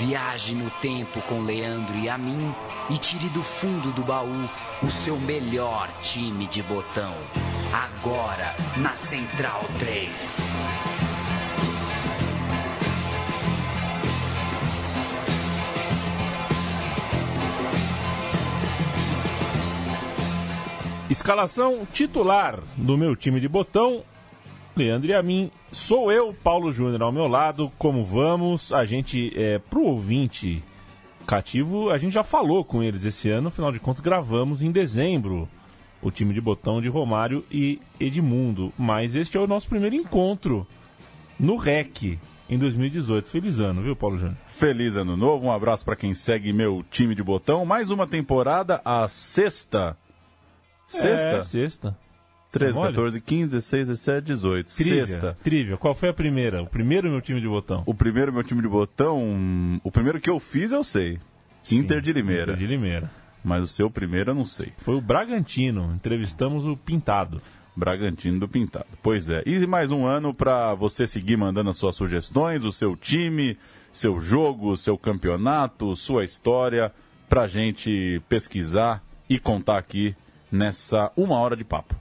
Viaje no tempo com Leandro e a mim e tire do fundo do baú o seu melhor time de botão. Agora, na Central 3. Escalação titular do meu time de botão, Leandro e a mim, sou eu, Paulo Júnior ao meu lado. Como vamos? A gente, pro ouvinte cativo, a gente já falou com eles esse ano, afinal de contas gravamos em dezembro o time de botão de Romário e Edmundo, mas este é o nosso primeiro encontro no REC em 2018. Feliz ano, viu, Paulo Júnior? Feliz ano novo, um abraço para quem segue meu time de botão, mais uma temporada, a sexta. Sexta. 13, 14, 15, 16, 17, 18. Sexta. Trivia. Qual foi a primeira? O primeiro meu time de botão? O primeiro meu time de botão... O primeiro que eu fiz eu sei. Sim, Inter de Limeira. Inter de Limeira. Mas o seu primeiro eu não sei. Foi o Bragantino. Entrevistamos o Pintado. Bragantino do Pintado. Pois é. E mais um ano para você seguir mandando as suas sugestões, o seu time, seu jogo, seu campeonato, sua história, pra gente pesquisar e contar aqui nessa 1 hora de papo.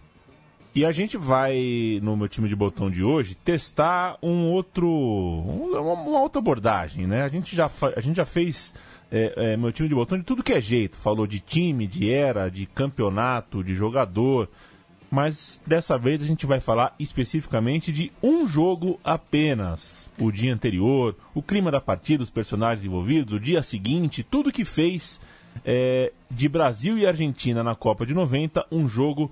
E a gente vai, no meu time de botão de hoje, testar uma outra abordagem, né? A gente já fez meu time de botão de tudo que é jeito. Falou de time, de era, de campeonato, de jogador. Mas dessa vez a gente vai falar especificamente de um jogo apenas. O dia anterior, o clima da partida, os personagens envolvidos, o dia seguinte, tudo que fez de Brasil e Argentina na Copa de 90, um jogo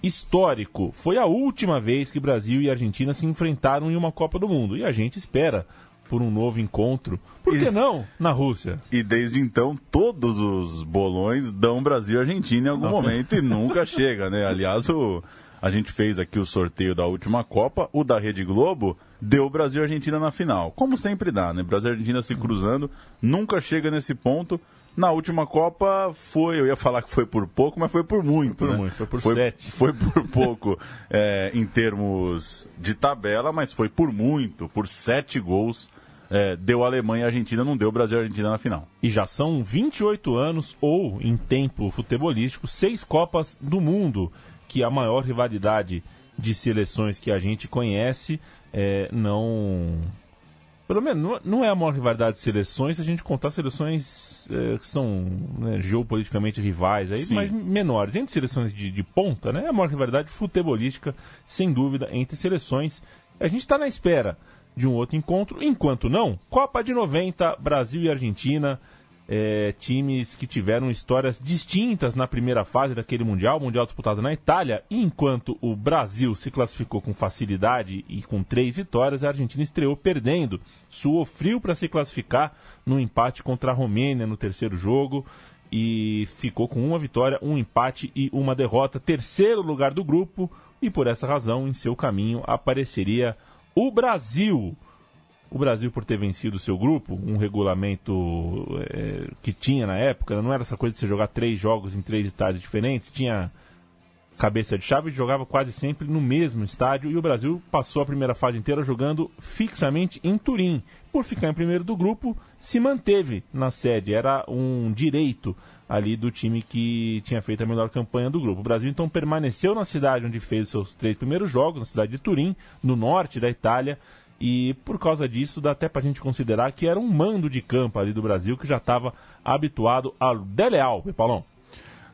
histórico. Foi a última vez que Brasil e Argentina se enfrentaram em uma Copa do Mundo. E a gente espera por um novo encontro. Por que não na Rússia? E desde então, todos os bolões dão Brasil e Argentina em algum momento e nunca chega, né? Aliás, a gente fez aqui o sorteio da última Copa, o da Rede Globo deu Brasil e Argentina na final. Como sempre dá, né? Brasil e Argentina se cruzando, nunca chega nesse ponto. Na última Copa eu ia falar que foi por pouco, mas foi por muito. Foi por 7. Foi por pouco em termos de tabela, mas foi por muito, por 7 gols. Deu Alemanha e Argentina, não deu Brasil e Argentina na final. E já são 28 anos, ou em tempo futebolístico, 6 Copas do Mundo, que a maior rivalidade de seleções que a gente conhece pelo menos não é a maior rivalidade de seleções se a gente contar seleções que são geopoliticamente rivais, mas menores. Entre seleções de ponta, né, é a maior rivalidade futebolística, sem dúvida, entre seleções. A gente está na espera de um outro encontro. Enquanto não, Copa de 90, Brasil e Argentina, times que tiveram histórias distintas na primeira fase daquele Mundial disputado na Itália. E enquanto o Brasil se classificou com facilidade e com 3 vitórias, a Argentina estreou perdendo. Suou frio para se classificar no empate contra a Romênia no terceiro jogo e ficou com 1 vitória, 1 empate e 1 derrota. Terceiro lugar do grupo, e por essa razão, em seu caminho, apareceria o Brasil. O Brasil, por ter vencido o seu grupo, um regulamento que tinha na época, não era essa coisa de você jogar 3 jogos em 3 estádios diferentes, tinha cabeça de chave e jogava quase sempre no mesmo estádio, e o Brasil passou a primeira fase inteira jogando fixamente em Turim. Por ficar em primeiro do grupo, se manteve na sede, era um direito ali do time que tinha feito a melhor campanha do grupo. O Brasil então permaneceu na cidade onde fez os seus 3 primeiros jogos, na cidade de Turim, no norte da Itália, e por causa disso dá até pra gente considerar que era um mando de campo ali do Brasil que já estava habituado ao Dele Alpi, Paulão.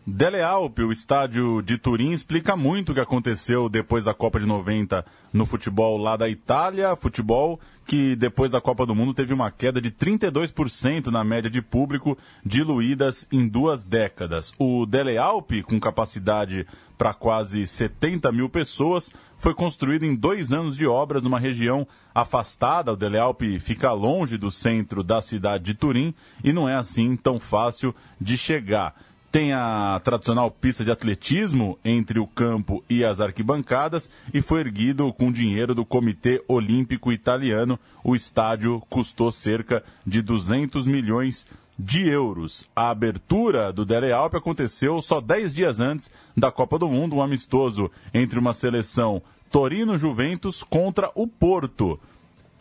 Dele Alpi, o estádio de Turim, explica muito o que aconteceu depois da Copa de 90 no futebol lá da Itália, futebol que depois da Copa do Mundo teve uma queda de 32% na média de público diluídas em 2 décadas. O Dele Alpi, com capacidade para quase 70 mil pessoas, foi construído em 2 anos de obras numa região afastada. O Dele Alpi fica longe do centro da cidade de Turim e não é assim tão fácil de chegar. Tem a tradicional pista de atletismo entre o campo e as arquibancadas e foi erguido com dinheiro do Comitê Olímpico Italiano. O estádio custou cerca de 200 milhões de euros. A abertura do Dele Alpi aconteceu só 10 dias antes da Copa do Mundo, um amistoso entre uma seleção Torino-Juventus contra o Porto.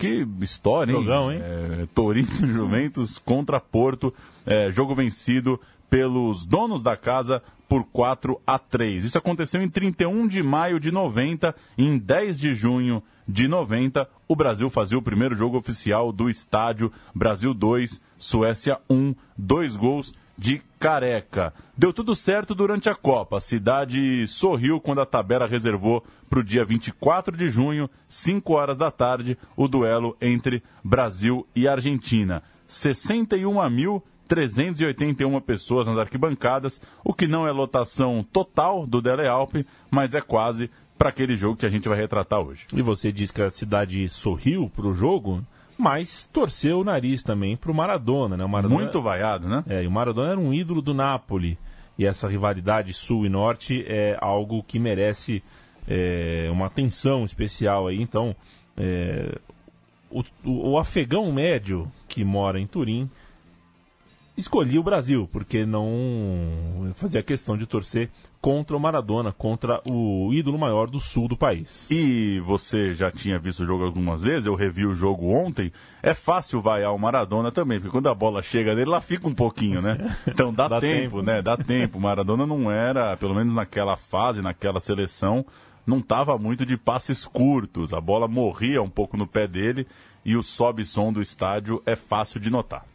Que história, hein? Jogão, hein? Torino e Juventus contra Porto. Jogo vencido pelos donos da casa por 4-3. Isso aconteceu em 31 de maio de 90. Em 10 de junho de 90, o Brasil fazia o primeiro jogo oficial do estádio. Brasil 2, Suécia 1, 2 gols de Careca. Deu tudo certo durante a Copa. A cidade sorriu quando a tabela reservou para o dia 24 de junho, 5 horas da tarde, o duelo entre Brasil e Argentina. 61.381 pessoas nas arquibancadas, o que não é lotação total do Dele Alpi, mas é quase para aquele jogo que a gente vai retratar hoje. E você diz que a cidade sorriu para o jogo, mas torceu o nariz também para o Maradona, né? O Maradona, muito vaiado, né? E o Maradona era um ídolo do Napoli. E essa rivalidade sul e norte é algo que merece uma atenção especial aí. Então, o afegão médio que mora em Turim escolhia o Brasil, porque não fazia questão de torcer contra o Maradona, contra o ídolo maior do sul do país. E você já tinha visto o jogo algumas vezes, eu revi o jogo ontem, é fácil vaiar o Maradona também, porque quando a bola chega nele, lá fica um pouquinho, né? Então dá tempo, né? Dá tempo. O Maradona não era, pelo menos naquela fase, naquela seleção, não estava muito de passes curtos, a bola morria um pouco no pé dele e o sobe-som do estádio é fácil de notar.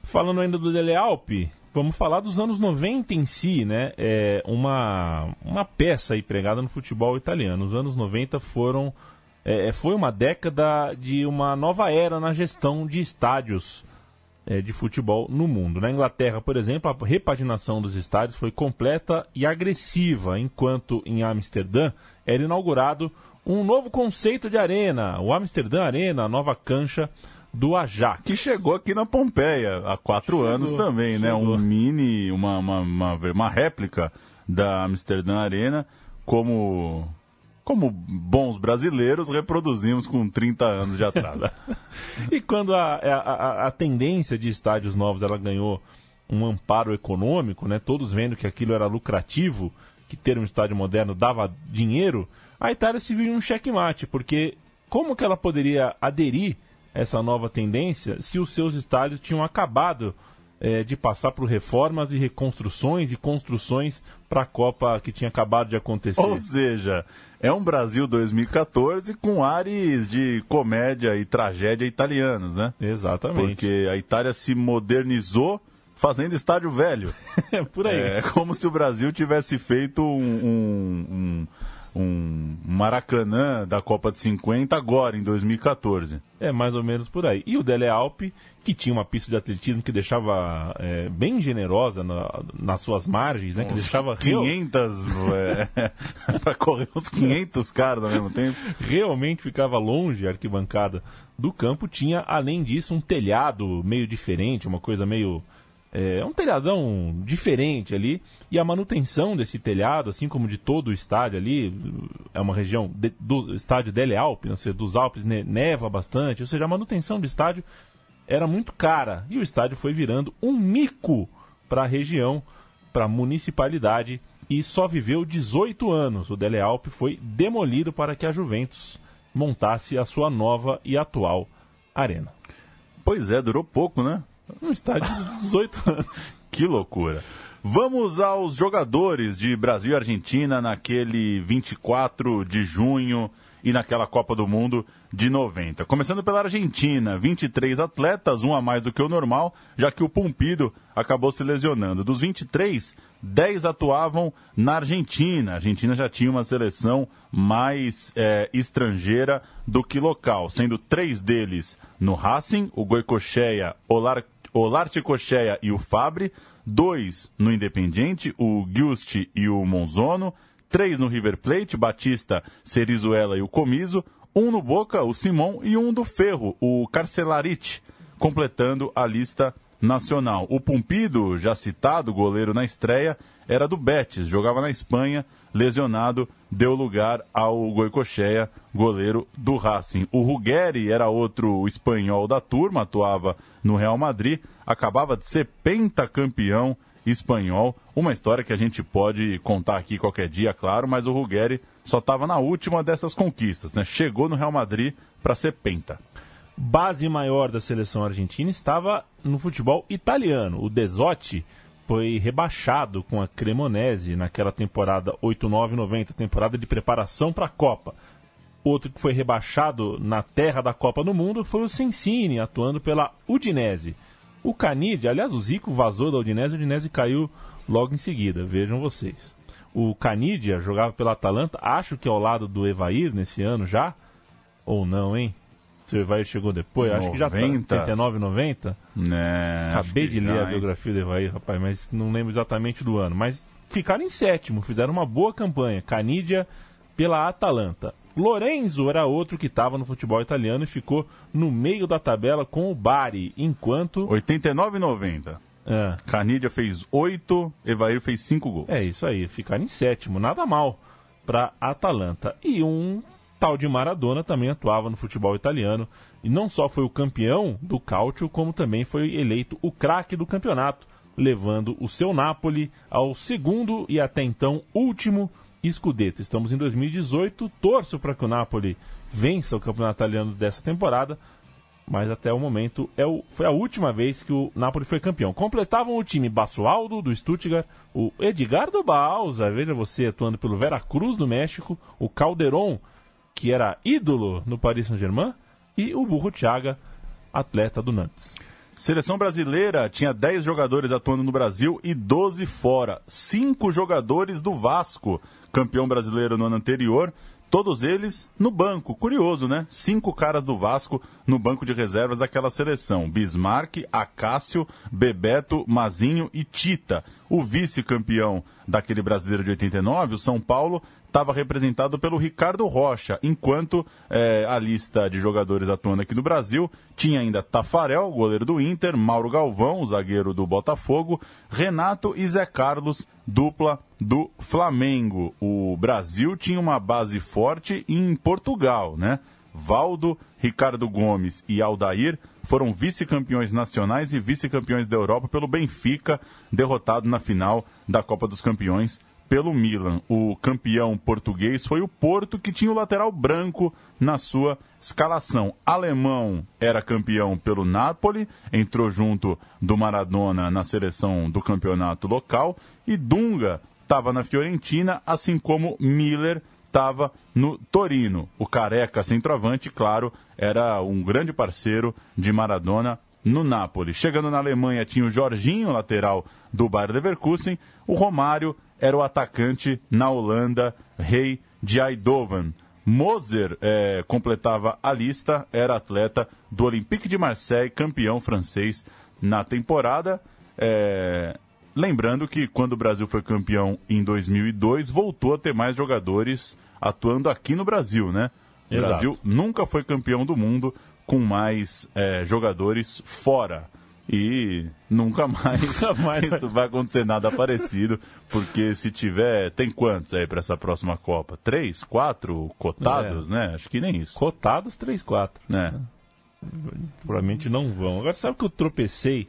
Falando ainda do Dele Alpi, vamos falar dos anos 90 em si, né? Uma peça aí pregada no futebol italiano. Os anos 90 foi uma década de uma nova era na gestão de estádios de futebol no mundo. Na Inglaterra, por exemplo, a repaginação dos estádios foi completa e agressiva, enquanto em Amsterdã era inaugurado um novo conceito de arena, o Amsterdã Arena, a nova cancha do Ajax. Que chegou aqui na Pompeia há 4 anos também, né? Uma réplica da Amsterdã Arena, como bons brasileiros reproduzimos com 30 anos de atraso. E quando a tendência de estádios novos ela ganhou um amparo econômico, né? Todos vendo que aquilo era lucrativo, que ter um estádio moderno dava dinheiro, a Itália se viu em um checkmate, porque como que ela poderia aderir essa nova tendência se os seus estádios tinham acabado de passar por reformas e reconstruções e construções para a Copa que tinha acabado de acontecer? Ou seja, é um Brasil 2014 com ares de comédia e tragédia italianos, né? Exatamente. Porque a Itália se modernizou fazendo estádio velho. Por aí. É como se o Brasil tivesse feito um Maracanã da Copa de 50 agora, em 2014. É mais ou menos por aí. E o Dele Alpi, que tinha uma pista de atletismo que deixava bem generosa nas suas margens, né? Que deixava 500 para correr uns 500 caras ao mesmo tempo. Realmente ficava longe a arquibancada do campo. Tinha, além disso, um telhado meio diferente, uma coisa meio... um telhadão diferente ali, e a manutenção desse telhado, assim como de todo o estádio ali, é uma região do estádio Dele Alpi, não sei, dos Alpes, neva bastante, ou seja, a manutenção do estádio era muito cara, e o estádio foi virando um mico para a região, para a municipalidade, e só viveu 18 anos. O Dele Alpi foi demolido para que a Juventus montasse a sua nova e atual arena. Pois é, durou pouco, né? Um estádio de 18 anos. Que loucura. Vamos aos jogadores de Brasil e Argentina naquele 24 de junho e naquela Copa do Mundo de 90. Começando pela Argentina, 23 atletas, um a mais do que o normal, já que o Pumpido acabou se lesionando. Dos 23, 10 atuavam na Argentina. A Argentina já tinha uma seleção mais estrangeira do que local, sendo 3 deles no Racing, o Goicoechea, Olarticoechea e o Fabri, 2 no Independiente, o Giusti e o Monzono, 3 no River Plate, Batista, Cerizuela e o Comiso, 1 no Boca, o Simon, e 1 do Ferro, o Carcelarite, completando a lista nacional. O Pumpido, já citado, goleiro na estreia, era do Betis, jogava na Espanha, lesionado, deu lugar ao Goicoechea, goleiro do Racing. O Ruggeri era outro espanhol da turma, atuava no Real Madrid, acabava de ser pentacampeão espanhol, uma história que a gente pode contar aqui qualquer dia, claro, mas o Ruggeri só estava na última dessas conquistas, né? Chegou no Real Madrid para ser penta. base maior da seleção argentina estava no futebol italiano. O Desotti foi rebaixado com a Cremonese naquela temporada 89-90, temporada de preparação para a Copa. Outro que foi rebaixado na terra da Copa do Mundo foi o Sensini, atuando pela Udinese. O Canidia, aliás, o Zico vazou da Udinese, a Udinese caiu logo em seguida, vejam vocês. O Canidia jogava pela Atalanta, acho que ao lado do Evair nesse ano já, ou não, hein? Se o Evair chegou depois, 90. Acho que já tá 89, 90. Acabei de ler a biografia do Evair, rapaz, mas não lembro exatamente do ano. Mas ficaram em sétimo, fizeram uma boa campanha. Canidia pela Atalanta. Lorenzo era outro que estava no futebol italiano e ficou no meio da tabela com o Bari, enquanto... 89 e 90. Canidia fez 8, Evair fez 5 gols. É isso aí, ficaram em sétimo, nada mal para Atalanta. E um tal de Maradona também atuava no futebol italiano e não só foi o campeão do Calcio, como também foi eleito o craque do campeonato, levando o seu Napoli ao segundo e até então último Scudetto. Estamos em 2018, torço para que o Napoli vença o campeonato italiano dessa temporada, mas até o momento foi a última vez que o Napoli foi campeão. Completavam o time Basualdo, do Stuttgart, o Edgardo Bauza, veja você, atuando pelo Veracruz, do México, o Calderón, que era ídolo no Paris Saint-Germain, e o Burro Thiaga, atleta do Nantes. Seleção brasileira tinha 10 jogadores atuando no Brasil e 12 fora. 5 jogadores do Vasco, campeão brasileiro no ano anterior, todos eles no banco. Curioso, né? 5 caras do Vasco no banco de reservas daquela seleção. Bismarck, Acácio, Bebeto, Mazinho e Tita. O vice-campeão daquele brasileiro de 89, o São Paulo, estava representado pelo Ricardo Rocha, enquanto a lista de jogadores atuando aqui no Brasil tinha ainda Tafarel, goleiro do Inter, Mauro Galvão, zagueiro do Botafogo, Renato e Zé Carlos, dupla do Flamengo. O Brasil tinha uma base forte em Portugal, né? Valdo, Ricardo Gomes e Aldair foram vice-campeões nacionais e vice-campeões da Europa pelo Benfica, derrotado na final da Copa dos Campeões pelo Milan. O campeão português foi o Porto, que tinha o lateral branco na sua escalação. Alemão era campeão pelo Napoli, entrou junto do Maradona na seleção do campeonato local, e Dunga estava na Fiorentina, assim como Miller estava no Torino. O careca centroavante, claro, era um grande parceiro de Maradona no Napoli. Chegando na Alemanha tinha o Jorginho, lateral do Bayer Leverkusen. O Romário era o atacante na Holanda, rei de Eindhoven. Moser completava a lista, era atleta do Olympique de Marseille, campeão francês na temporada. Lembrando que quando o Brasil foi campeão em 2002, voltou a ter mais jogadores atuando aqui no Brasil, né? O Exato. Brasil nunca foi campeão do mundo com mais jogadores fora. E nunca mais isso vai acontecer nada parecido, porque se tiver... Tem quantos aí para essa próxima Copa? 3, 4 cotados, né? Acho que nem isso. Cotados, 3, 4. Provavelmente não vão. Agora, sabe que eu tropecei,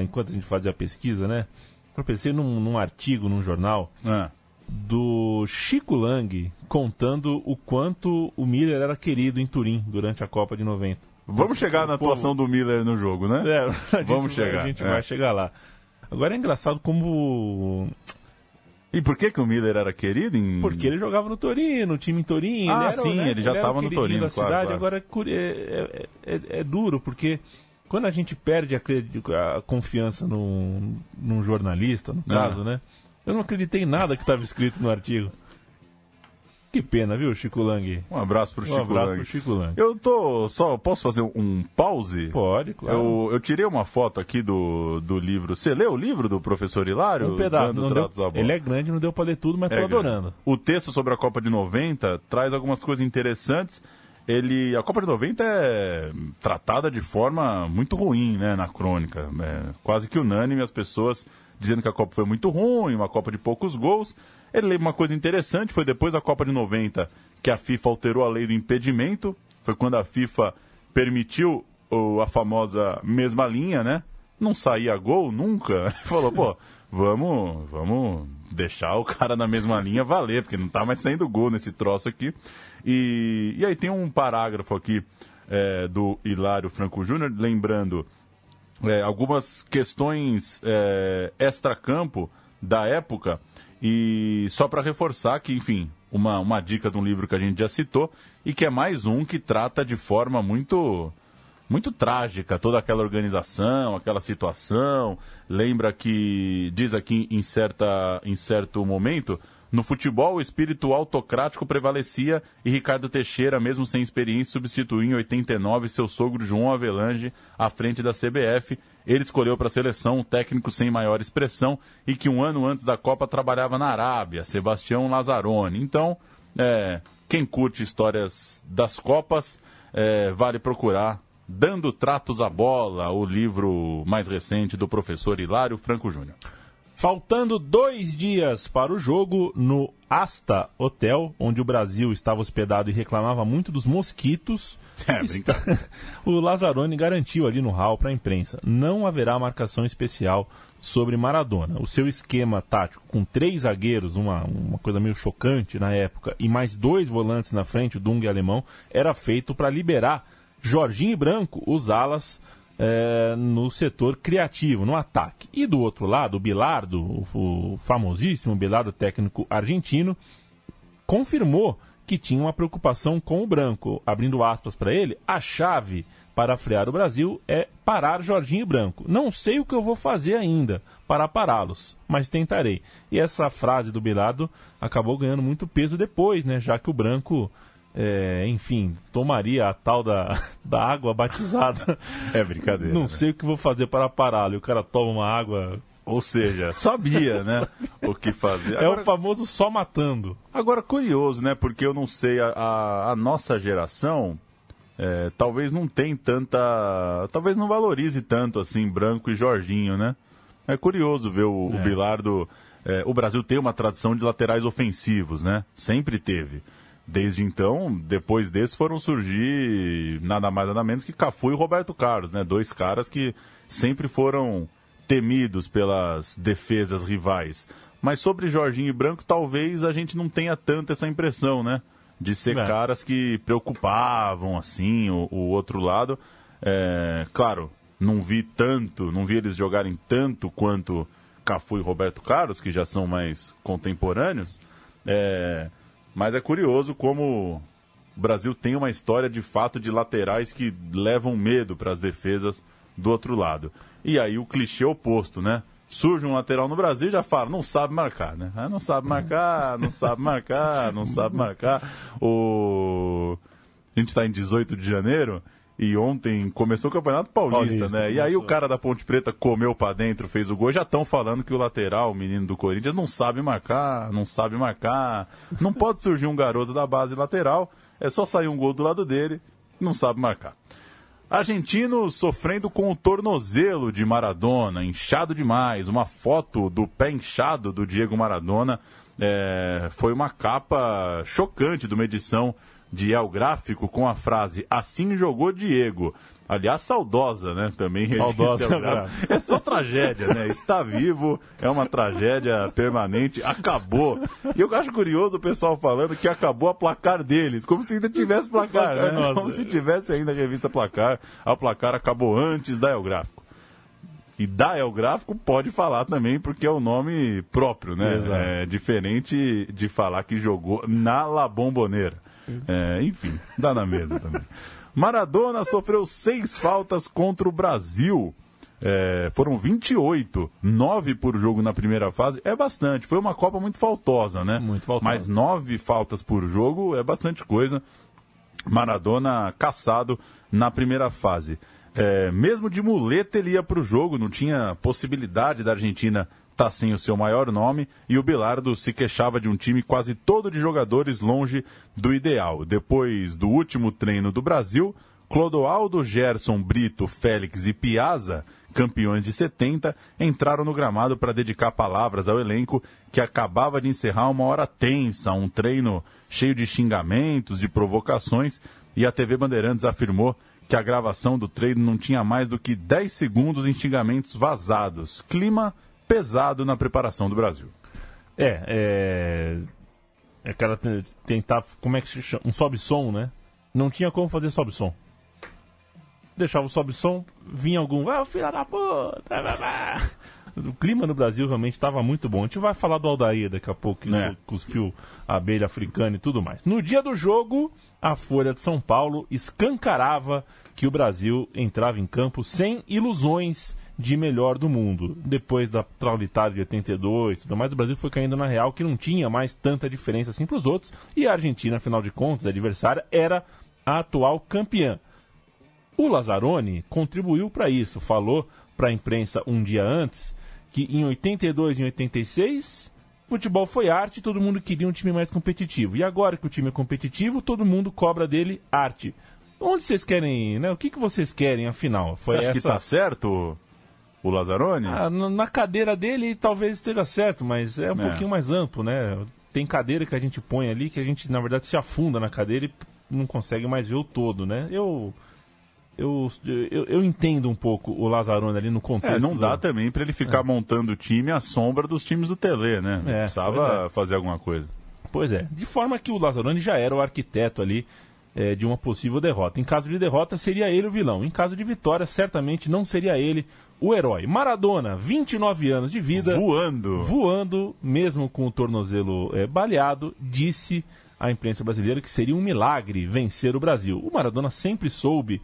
enquanto a gente fazia a pesquisa, né? Tropecei num artigo, num jornal, do Chico Lang, contando o quanto o Miller era querido em Turim durante a Copa de 90. Vamos chegar na atuação do Miller no jogo, né? A gente vai chegar lá. Agora é engraçado como... E por que o Miller era querido? Porque ele jogava no Torino, o time em Torino. Ele já estava no Torino, claro. Agora é duro, porque quando a gente perde a confiança num jornalista, no caso, né? Eu não acreditei em nada que estava escrito no artigo. Que pena, viu, Chico Lang? Um abraço pro Chico Lang. Pro Chico Lang. Posso fazer um pause? Pode, claro. Eu tirei uma foto aqui do livro. Você leu o livro do professor Hilário? Um pedaço. Ele é grande, não deu pra ler tudo, mas tô adorando. O texto sobre a Copa de 90 traz algumas coisas interessantes. A Copa de 90 é tratada de forma muito ruim, né, na crônica. Quase que unânime as pessoas dizendo que a Copa foi muito ruim, uma Copa de poucos gols. Ele lembra uma coisa interessante, foi depois da Copa de 90 que a FIFA alterou a lei do impedimento, foi quando a FIFA permitiu a famosa mesma linha, né? Não saía gol nunca. Falou, vamos deixar o cara na mesma linha valer, porque não tá mais saindo gol nesse troço aqui. E aí tem um parágrafo aqui do Hilário Franco Júnior, lembrando algumas questões extracampo da época, e só para reforçar que, enfim, uma dica de um livro que a gente já citou, e que é mais um que trata de forma muito trágica toda aquela organização, aquela situação. Lembra que, diz aqui em certo momento, no futebol o espírito autocrático prevalecia e Ricardo Teixeira, mesmo sem experiência, substituiu em 89 seu sogro João Avelange à frente da CBF. Ele escolheu para a seleção um técnico sem maior expressão e que um ano antes da Copa trabalhava na Arábia, Sebastião Lazzaroni. Então, quem curte histórias das Copas, vale procurar Dando Tratos à Bola, o livro mais recente do professor Hilário Franco Júnior. Faltando 2 dias para o jogo, no Asta Hotel, onde o Brasil estava hospedado e reclamava muito dos mosquitos, o Lazzaroni garantiu ali no hall para a imprensa: não haverá marcação especial sobre Maradona. O seu esquema tático com 3 zagueiros, uma coisa meio chocante na época, e mais 2 volantes na frente, o Dunga e o Alemão, era feito para liberar Jorginho e Branco, os alas, no setor criativo, no ataque. E do outro lado, o Bilardo, o famosíssimo Bilardo, técnico argentino, confirmou que tinha uma preocupação com o Branco. Abrindo aspas para ele: a chave para frear o Brasil é parar Jorginho e Branco. Não sei o que eu vou fazer ainda para pará-los, mas tentarei. E essa frase do Bilardo acabou ganhando muito peso depois, né? Já que o Branco, enfim, tomaria a tal da água batizada. É brincadeira. Não sei o que vou fazer para pará-lo. E o cara toma uma água... Ou seja, sabia, né, o que fazer. Agora, é o famoso só matando. Agora, curioso, né, porque eu não sei, a nossa geração talvez não tem tanta... Talvez não valorize tanto, assim, Branco e Jorginho, né? É curioso ver o Bilardo... o Brasil tem uma tradição de laterais ofensivos, né? Sempre teve. Desde então, depois desse, foram surgir nada mais nada menos que Cafu e Roberto Carlos, né? 2 caras que sempre foram temidos pelas defesas rivais. Mas sobre Jorginho e Branco, talvez a gente não tenha tanto essa impressão, né? De ser caras que preocupavam, assim, o outro lado. Claro, não vi eles jogarem tanto quanto Cafu e Roberto Carlos, que já são mais contemporâneos. Mas é curioso como o Brasil tem uma história, de fato, de laterais que levam medo para as defesas do outro lado. E aí o clichê oposto, né? Surge um lateral no Brasil e já fala: não sabe marcar, né? Não sabe marcar, não sabe marcar, não sabe marcar. A gente está em 18 de janeiro e ontem começou o Campeonato Paulista, né? E aí o cara da Ponte Preta comeu para dentro, fez o gol. Já estão falando que o lateral, o menino do Corinthians, não sabe marcar, não sabe marcar. Não pode surgir um garoto da base lateral, é só sair um gol do lado dele, não sabe marcar. Argentino sofrendo com o tornozelo de Maradona, inchado demais. Uma foto do pé inchado do Diego Maradona foi uma capa chocante de uma edição de El Gráfico com a frase: assim jogou Diego. Aliás, saudosa, né? Também. Saudosa. É só tragédia, né? Está vivo, é uma tragédia permanente, acabou. E eu acho curioso o pessoal falando que acabou a Placar deles, como se ainda tivesse Placar, né? Nossa. Como se tivesse ainda a revista Placar. A Placar acabou antes da El Gráfico. E da El Gráfico pode falar também, porque é o nome próprio, né? É diferente de falar que jogou na La Bombonera. Enfim, dá na mesa também. Maradona sofreu 6 faltas contra o Brasil. Foram 28, 9 por jogo na primeira fase. É bastante, foi uma Copa muito faltosa, né? Muito faltosa. Mas 9 faltas por jogo é bastante coisa. Maradona caçado na primeira fase. Mesmo de muleta ele ia para o jogo, não tinha possibilidade da Argentina estar sem o seu maior nome, e o Bilardo se queixava de um time quase todo de jogadores longe do ideal. Depois do último treino do Brasil, Clodoaldo, Gerson, Brito, Félix e Piazza, campeões de 70, entraram no gramado para dedicar palavras ao elenco que acabava de encerrar uma hora tensa, um treino cheio de xingamentos, de provocações, e a TV Bandeirantes afirmou que a gravação do treino não tinha mais do que 10 segundos em xingamentos vazados. Clima pesado na preparação do Brasil. Aquela tentar, como é que se chama? Um sobe-som, né? Não tinha como fazer sobe-som. deixava o sobe-som, vinha algum, filho da puta, O clima no Brasil realmente estava muito bom. A gente vai falar do Aldair daqui a pouco, que cuspiu a abelha africana e tudo mais. No dia do jogo, a Folha de São Paulo escancarava que o Brasil entrava em campo sem ilusões de melhor do mundo. Depois da traulitada de 82 e tudo mais, o Brasil foi caindo na real que não tinha mais tanta diferença assim para os outros. E a Argentina, afinal de contas, a adversária, era a atual campeã. O Lazzaroni contribuiu para isso. Falou para a imprensa um dia antes que em 82 e em 86, futebol foi arte e todo mundo queria um time mais competitivo. E agora que o time é competitivo, todo mundo cobra dele arte. Onde vocês querem, né? O que vocês querem, afinal? Você acha que tá certo o Lazzaroni? Na cadeira dele talvez esteja certo, mas é um pouquinho mais amplo, né? Tem cadeira que a gente põe ali, que a gente, na verdade, se afunda na cadeira e não consegue mais ver o todo, né? Eu entendo um pouco o Lazzaroni ali no contexto. Não dá também para ele ficar montando o time à sombra dos times do Tele, né? Precisava fazer alguma coisa. Pois é. De forma que o Lazzaroni já era o arquiteto ali de uma possível derrota. Em caso de derrota, seria ele o vilão. Em caso de vitória, certamente não seria ele o herói. Maradona, 29 anos de vida. Voando, mesmo com o tornozelo baleado, disse à imprensa brasileira que seria um milagre vencer o Brasil. O Maradona sempre soube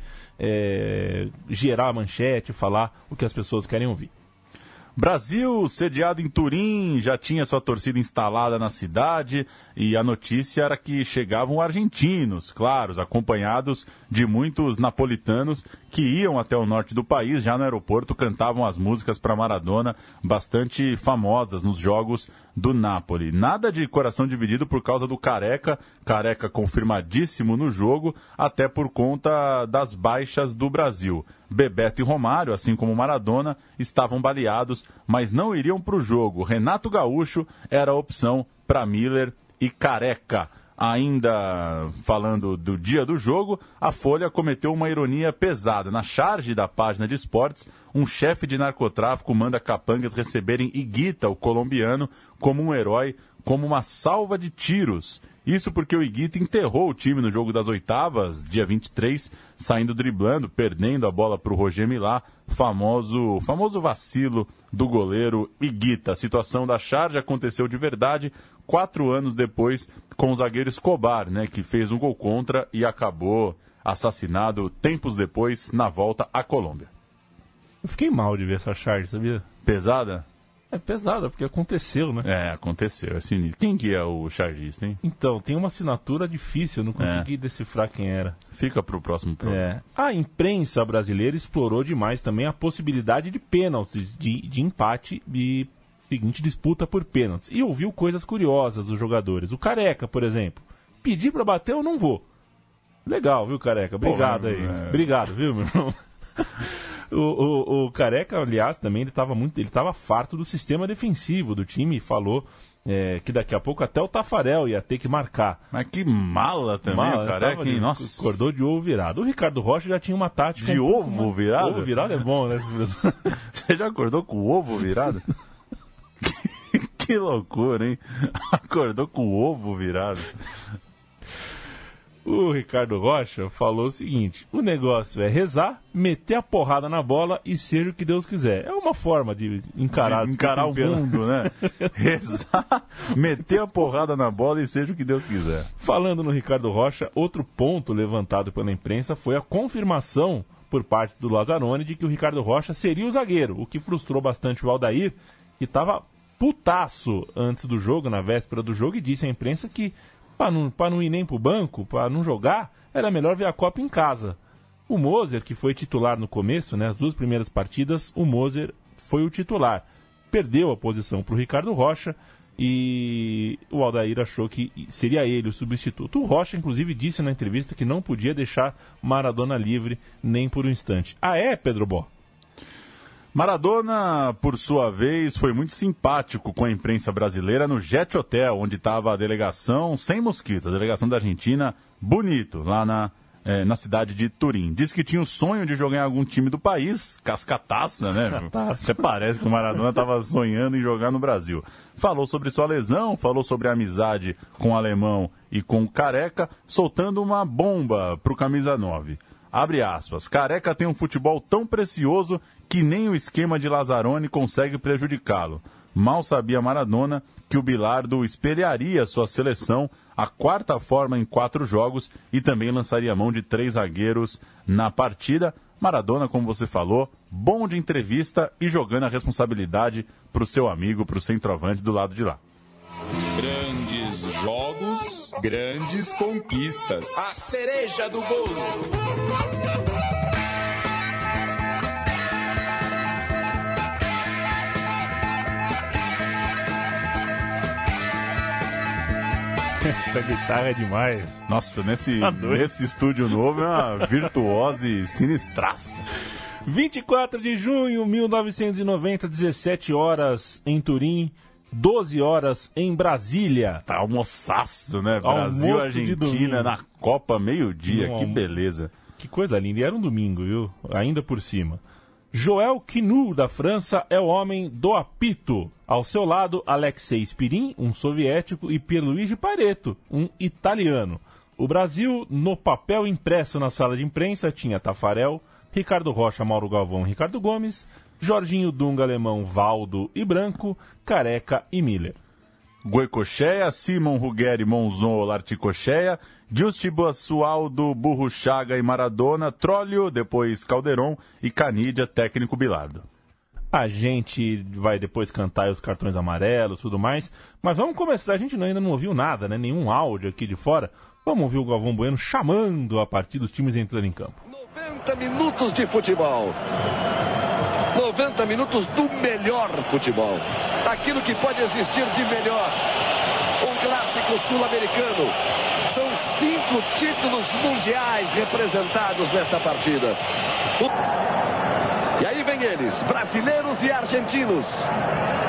gerar a manchete, falar o que as pessoas querem ouvir. Brasil, sediado em Turim, já tinha sua torcida instalada na cidade e a notícia era que chegavam argentinos, claro, acompanhados de muitos napolitanos que iam até o norte do país, já no aeroporto cantavam as músicas para Maradona, bastante famosas nos jogos do Napoli. Nada de coração dividido por causa do Careca confirmadíssimo no jogo, até por conta das baixas do Brasil. Bebeto e Romário, assim como Maradona, estavam baleados, mas não iriam para o jogo. Renato Gaúcho era a opção para Miller e Careca. Ainda falando do dia do jogo, a Folha cometeu uma ironia pesada. Na charge da página de esportes, um chefe de narcotráfico manda capangas receberem Higuita, o colombiano, como um herói, como uma salva de tiros. Isso porque o Higuita enterrou o time no jogo das oitavas, dia 23, saindo driblando, perdendo a bola para o Roger Milá, famoso vacilo do goleiro Higuita. A situação da charge aconteceu de verdade 4 anos depois com o zagueiro Escobar, né, que fez um gol contra e acabou assassinado tempos depois na volta à Colômbia. Eu fiquei mal de ver essa charge, sabia? Pesada? É pesada, porque aconteceu, né? Aconteceu, é sinistro. Quem que é o chargista, hein? Então, tem uma assinatura difícil, eu não consegui decifrar quem era. Fica pro próximo programa. A imprensa brasileira explorou demais também a possibilidade de pênaltis, de empate e seguinte disputa por pênaltis. E ouviu coisas curiosas dos jogadores. O Careca, por exemplo. Pedir pra bater eu não vou. Legal, viu, Careca? Obrigado aí. Obrigado, viu, meu irmão? O Careca, aliás, também ele estava farto do sistema defensivo do time e falou que daqui a pouco até o Tafarel ia ter que marcar. Mas que mala também, o Careca, hein? Nossa. Acordou de ovo virado. O Ricardo Rocha já tinha uma tática... De ovo virado? Ovo virado é bom, né? Você já acordou com o ovo virado? Que loucura, hein? Acordou com o ovo virado. O Ricardo Rocha falou o seguinte: o negócio é rezar, meter a porrada na bola e seja o que Deus quiser. É uma forma de encarar o mundo, né? Rezar, meter a porrada na bola e seja o que Deus quiser. Falando no Ricardo Rocha, outro ponto levantado pela imprensa foi a confirmação por parte do Lazzaroni de que o Ricardo Rocha seria o zagueiro, o que frustrou bastante o Aldair, que estava putaço antes do jogo, na véspera do jogo, e disse à imprensa que para não ir nem para o banco, para não jogar, era melhor ver a Copa em casa. O Moser, que foi titular no começo, né, as 2 primeiras partidas, o Moser foi o titular. Perdeu a posição para o Ricardo Rocha e o Aldair achou que seria ele o substituto. O Rocha, inclusive, disse na entrevista que não podia deixar Maradona livre nem por um instante. Pedro Bó? Maradona, por sua vez, foi muito simpático com a imprensa brasileira no Jet Hotel, onde estava a delegação sem mosquito, a delegação da Argentina, bonito, lá na cidade de Turim. Disse que tinha o sonho de jogar em algum time do país, cascataça, né? Até parece que o Maradona estava sonhando em jogar no Brasil. Falou sobre sua lesão, falou sobre a amizade com o alemão e com o Careca, soltando uma bomba para o camisa 9. abre aspas, Careca tem um futebol tão precioso que nem o esquema de Lazzaroni consegue prejudicá-lo. Mal sabia Maradona que o Bilardo espelharia sua seleção, a quarta forma em 4 jogos, e também lançaria mão de 3 zagueiros na partida. Maradona, como você falou, bom de entrevista e jogando a responsabilidade para o seu amigo, para o centroavante do lado de lá. Grandes jogos, grandes conquistas. A cereja do bolo. Essa guitarra é demais. Nossa, nesse estúdio novo é uma virtuose sinistraça. 24 de junho de 1990, 17 horas em Turim, 12 horas em Brasília. Tá almoçaço, né? Brasil e Argentina na Copa, meio-dia. Que beleza. Que coisa linda. E era um domingo, viu? Ainda por cima. Joël Quinu, da França, é o homem do apito. Ao seu lado, Alexei Spirin, um soviético, e Pierluigi Pareto, um italiano. O Brasil, no papel impresso na sala de imprensa, tinha Tafarel, Ricardo Rocha, Mauro Galvão, Ricardo Gomes, Jorginho Dunga, Alemão, Valdo e Branco, Careca e Miller. Goicoechea, Simon Ruggeri, Monzon, Olarticoechea, Giusti Basualdo, Burruchaga e Maradona, Trollio, depois Calderon e Canidia, técnico Bilardo. A gente vai depois cantar os cartões amarelos, tudo mais, mas vamos começar, a gente ainda não ouviu nada, né? Nenhum áudio aqui de fora. Vamos ouvir o Galvão Bueno chamando a partida, os times entrando em campo. 90 minutos de futebol. 90 minutos do melhor futebol. Daquilo que pode existir de melhor. Um clássico sul-americano. São 5 títulos mundiais representados nesta partida. E aí vem eles, brasileiros e argentinos,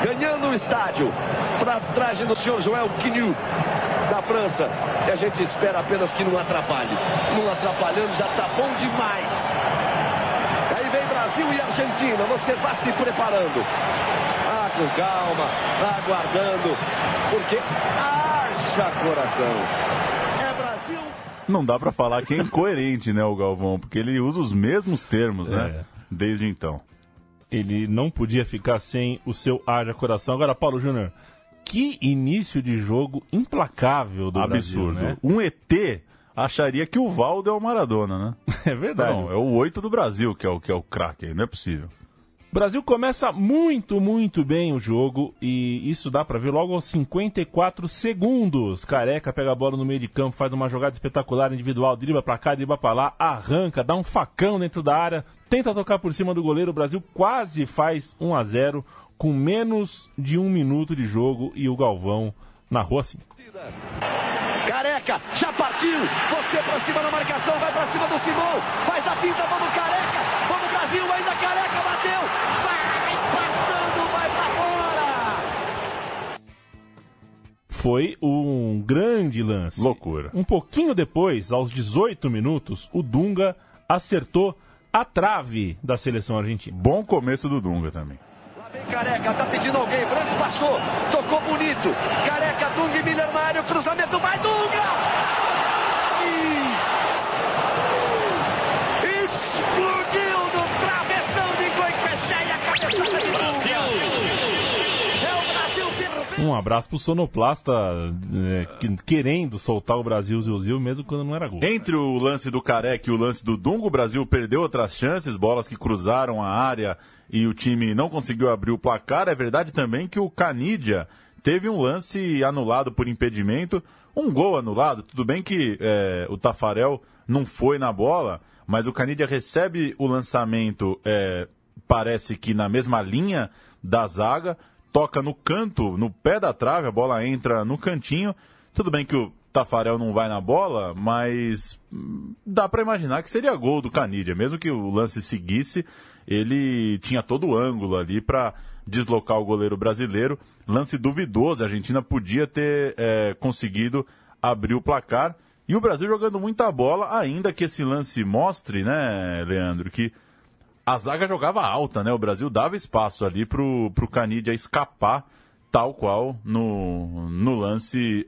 ganhando o estádio, para trás do senhor Joël Quinu, da França. E a gente espera apenas que não atrapalhe. Não atrapalhando já está bom demais. E aí vem Brasil e Argentina, você vai se preparando. Com calma, aguardando, porque haja coração. É Brasil. Não dá pra falar que é incoerente, né, o Galvão, porque ele usa os mesmos termos, né, desde então. Ele não podia ficar sem o seu haja coração. Agora, Paulo Júnior, que início de jogo implacável do Brasil, né? Um ET acharia que o Valdo é o Maradona, né? É verdade. Não, é o 8 do Brasil que é o craque, não é possível. O Brasil começa muito, muito bem o jogo e isso dá pra ver logo aos 54 segundos. Careca pega a bola no meio de campo, faz uma jogada espetacular individual, dribla pra cá, dribla pra lá, arranca, dá um facão dentro da área, tenta tocar por cima do goleiro. O Brasil quase faz 1-0 com menos de 1 minuto de jogo e o Galvão narrou assim. Careca, já partiu, você pra cima na marcação, vai pra cima do Simão, faz a pinta, vamos Careca, vamos Brasil, ainda Careca, bateu, vai passando, vai pra fora. Foi um grande lance. Loucura. Um pouquinho depois, aos 18 minutos, o Dunga acertou a trave da seleção argentina. Bom começo do Dunga também. Vem Careca, tá pedindo alguém, Branco passou, tocou bonito, Careca, Dunga e Miller na área, o cruzamento vai, Dunga! Explodiu no travessão de Goicoechea, cabeçada de Dunga! É o Brasil firme! Um abraço pro sonoplasta querendo soltar o Brasil Zil mesmo quando não era gol. Entre o lance do Careca e o lance do Dunga, o Brasil perdeu outras chances, bolas que cruzaram a área e o time não conseguiu abrir o placar. É verdade também que o Canidia teve um lance anulado por impedimento, um gol anulado. Tudo bem que o Tafarel não foi na bola, mas o Canidia recebe o lançamento, parece que na mesma linha da zaga, toca no canto, no pé da trave, a bola entra no cantinho. Tudo bem que o Tafarel não vai na bola, mas dá para imaginar que seria gol do Canidia. Mesmo que o lance seguisse, ele tinha todo o ângulo ali para deslocar o goleiro brasileiro. Lance duvidoso, a Argentina podia ter conseguido abrir o placar. E o Brasil jogando muita bola, ainda que esse lance mostre, né, Leandro, que a zaga jogava alta, né? O Brasil dava espaço ali pro Canidia escapar, tal qual no lance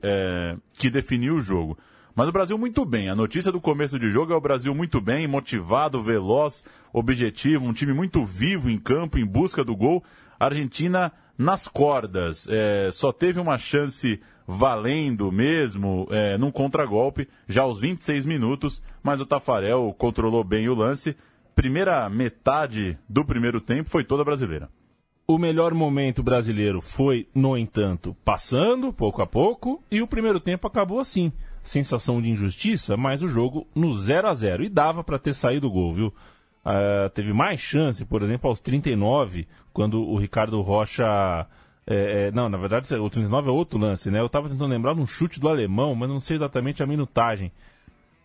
que definiu o jogo. Mas o Brasil muito bem. A notícia do começo de jogo é o Brasil muito bem, motivado, veloz, objetivo, um time muito vivo em campo, em busca do gol. A Argentina nas cordas. Só teve uma chance valendo mesmo num contragolpe, já aos 26 minutos, mas o Taffarel controlou bem o lance. Primeira metade do primeiro tempo foi toda brasileira. O melhor momento brasileiro foi, no entanto, passando pouco a pouco, e o primeiro tempo acabou assim. Sensação de injustiça, mas o jogo no 0-0. E dava para ter saído o gol, viu? Teve mais chance, por exemplo, aos 39, quando o Ricardo Rocha... não, na verdade, o 39 é outro lance, né? Eu estava tentando lembrar de um chute do alemão, mas não sei exatamente a minutagem.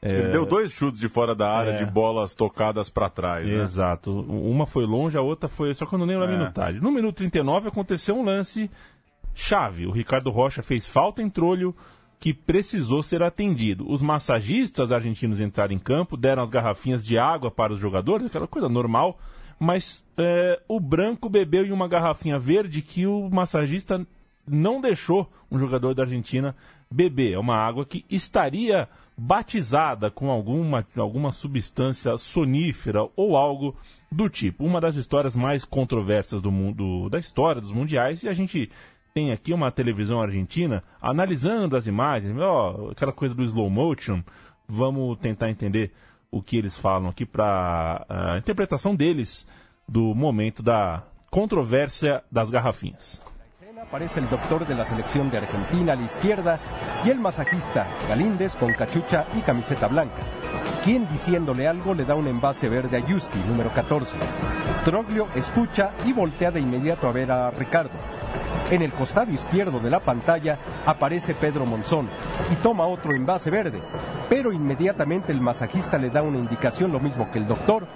Ele deu 2 chutes de fora da área, de bolas tocadas para trás, né? Exato. Uma foi longe, a outra foi... Só que eu não lembro a minutagem. No minuto 39 aconteceu um lance chave. O Ricardo Rocha fez falta em trolho que precisou ser atendido. Os massagistas argentinos entraram em campo, deram as garrafinhas de água para os jogadores, aquela coisa normal, mas o branco bebeu em uma garrafinha verde que o massagista não deixou um jogador da Argentina beber. É uma água que estaria batizada com alguma substância sonífera ou algo do tipo. Uma das histórias mais controversas da história dos mundiais, e a gente tem aqui uma televisão argentina analisando as imagens, aquela coisa do slow motion. Vamos tentar entender o que eles falam aqui para a interpretação deles do momento da controvérsia das garrafinhas. Aparece el doctor de la selección de Argentina a la izquierda y el masajista Galíndez con cachucha y camiseta blanca, quien diciéndole algo le da un envase verde a Justi, número 14. Troglio escucha y voltea de inmediato a ver a Ricardo. En el costado izquierdo de la pantalla aparece Pedro Monzón y toma otro envase verde, pero inmediatamente el masajista le da una indicación, lo mismo que el doctor.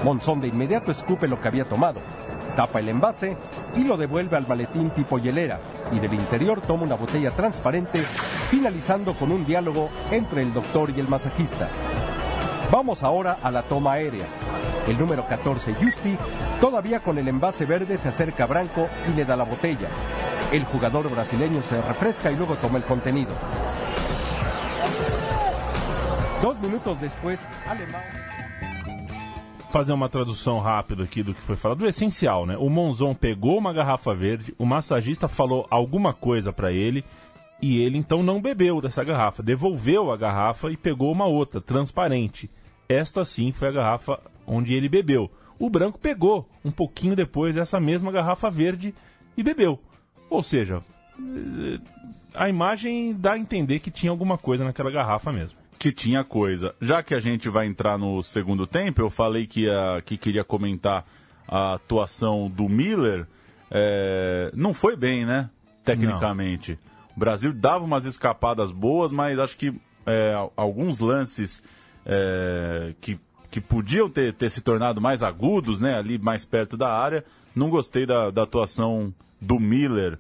Monzón de inmediato escupe lo que había tomado, tapa el envase y lo devuelve al maletín tipo hielera, y del interior toma una botella transparente, finalizando con un diálogo entre el doctor y el masajista. Vamos ahora a la toma aérea. El número 14, Justi, todavía con el envase verde, se acerca a Branco y le da la botella. El jugador brasileño se refresca y luego toma el contenido. 2 minutos después, Alemão... Fazer uma tradução rápida aqui do que foi falado, do essencial, né? O Monzon pegou uma garrafa verde, o massagista falou alguma coisa para ele e ele então não bebeu dessa garrafa, devolveu a garrafa e pegou uma outra, transparente. Esta sim foi a garrafa onde ele bebeu. O branco pegou um pouquinho depois essa mesma garrafa verde e bebeu. Ou seja, a imagem dá a entender que tinha alguma coisa naquela garrafa mesmo. Que tinha coisa. Já que a gente vai entrar no segundo tempo, eu falei que queria comentar a atuação do Miller. Não foi bem, né? Tecnicamente. Não. O Brasil dava umas escapadas boas, mas acho que alguns lances que podiam ter se tornado mais agudos, né? Ali mais perto da área. Não gostei da atuação do Miller.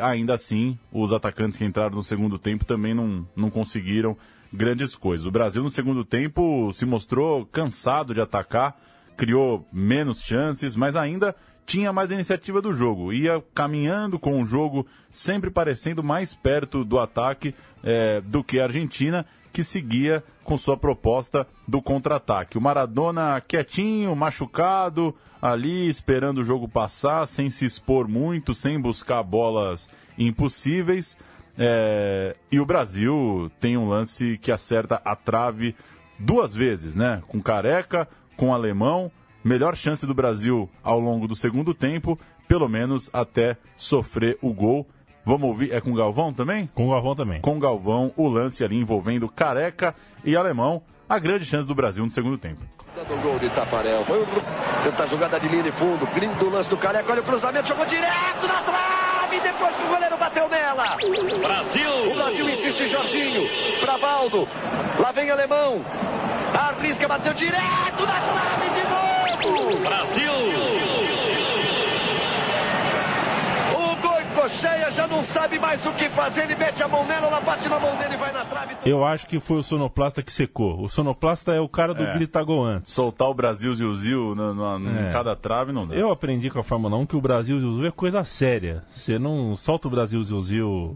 Ainda assim, os atacantes que entraram no segundo tempo também não conseguiram grandes coisas. O Brasil no segundo tempo se mostrou cansado de atacar, criou menos chances, mas ainda tinha mais a iniciativa do jogo. Ia caminhando com o jogo, sempre parecendo mais perto do ataque do que a Argentina, que seguia com sua proposta do contra-ataque. O Maradona quietinho, machucado, ali esperando o jogo passar, sem se expor muito, sem buscar bolas impossíveis. E o Brasil tem um lance que acerta a trave 2 vezes, né? Com Careca, com Alemão. Melhor chance do Brasil ao longo do segundo tempo, pelo menos até sofrer o gol. Vamos ouvir, é com o Galvão também? Com o Galvão também. Com o Galvão, o lance ali envolvendo Careca e Alemão. A grande chance do Brasil no segundo tempo. Dando o gol de Taffarel. Foi tentar jogada de linha de fundo. Lindo lance do Careca. Olha o cruzamento, jogou direto na trave. Depois que o goleiro bateu nela. Brasil! O Brasil insiste, Jorginho. Pra Valdo. Lá vem Alemão. Arrisca, bateu direto na trave de novo. Brasil! Cheia, já não sabe mais o que fazer, ele mete a mão nela, ela bate na mão dele e vai na trave. Eu acho que foi o sonoplasta que secou. O sonoplasta é o cara do grita gol antes. Soltar o Brasil Zil em cada trave não dá. Eu aprendi com a Fórmula 1 que o Brasil Zil é coisa séria. Você não solta o Brasil Zil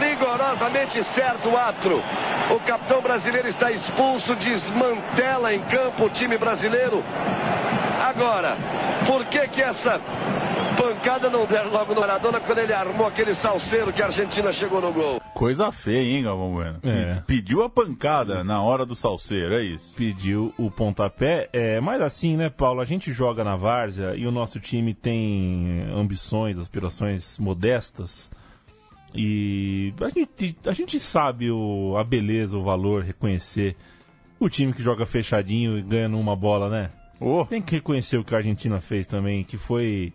rigorosamente certo o árbitro. O capitão brasileiro está expulso, desmantela em campo o time brasileiro. Agora, por que essa pancada não deram logo no Maradona quando ele armou aquele salseiro que a Argentina chegou no gol? Coisa feia, hein, Galvão Bueno? Pediu a pancada na hora do salseiro, é isso? Pediu o pontapé, mas assim, né, Paulo, a gente joga na várzea e o nosso time tem ambições, aspirações modestas e a gente sabe a beleza, o valor, reconhecer o time que joga fechadinho e ganha numa bola, né? Tem que reconhecer o que a Argentina fez também, que foi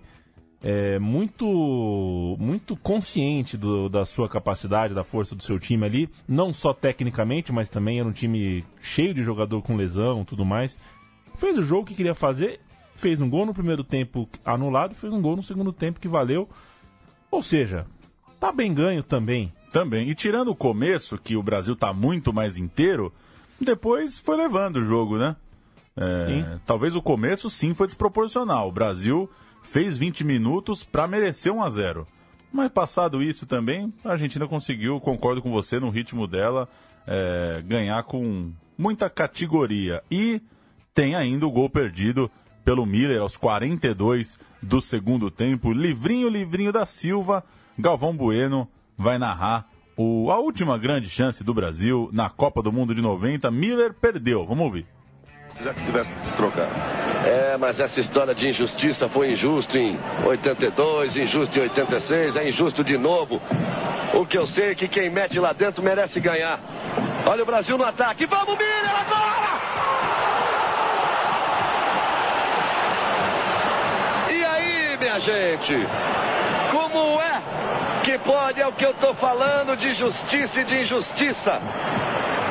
muito consciente da sua capacidade, da força do seu time ali, não só tecnicamente, mas também era um time cheio de jogador com lesão e tudo mais. Fez o jogo que queria fazer, fez um gol no primeiro tempo anulado, fez um gol no segundo tempo que valeu. Ou seja, tá bem ganho também. Também. E tirando o começo, que o Brasil tá muito mais inteiro, depois foi levando o jogo, né? Talvez o começo sim foi desproporcional. O Brasil fez 20 minutos para merecer 1-0. Mas passado isso também, a Argentina conseguiu, concordo com você, no ritmo dela, ganhar com muita categoria. E tem ainda o gol perdido pelo Miller aos 42 do segundo tempo. Livrinho da Silva. Galvão Bueno vai narrar a última grande chance do Brasil na Copa do Mundo de 90. Miller perdeu. Vamos ouvir. Já que tivesse trocado. Mas essa história de injustiça foi injusto em 82, injusto em 86, é injusto de novo. O que eu sei é que quem mete lá dentro merece ganhar. Olha o Brasil no ataque. Vamos, Miller, agora! E aí, minha gente? Como é que pode, é o que eu tô falando, de justiça e de injustiça?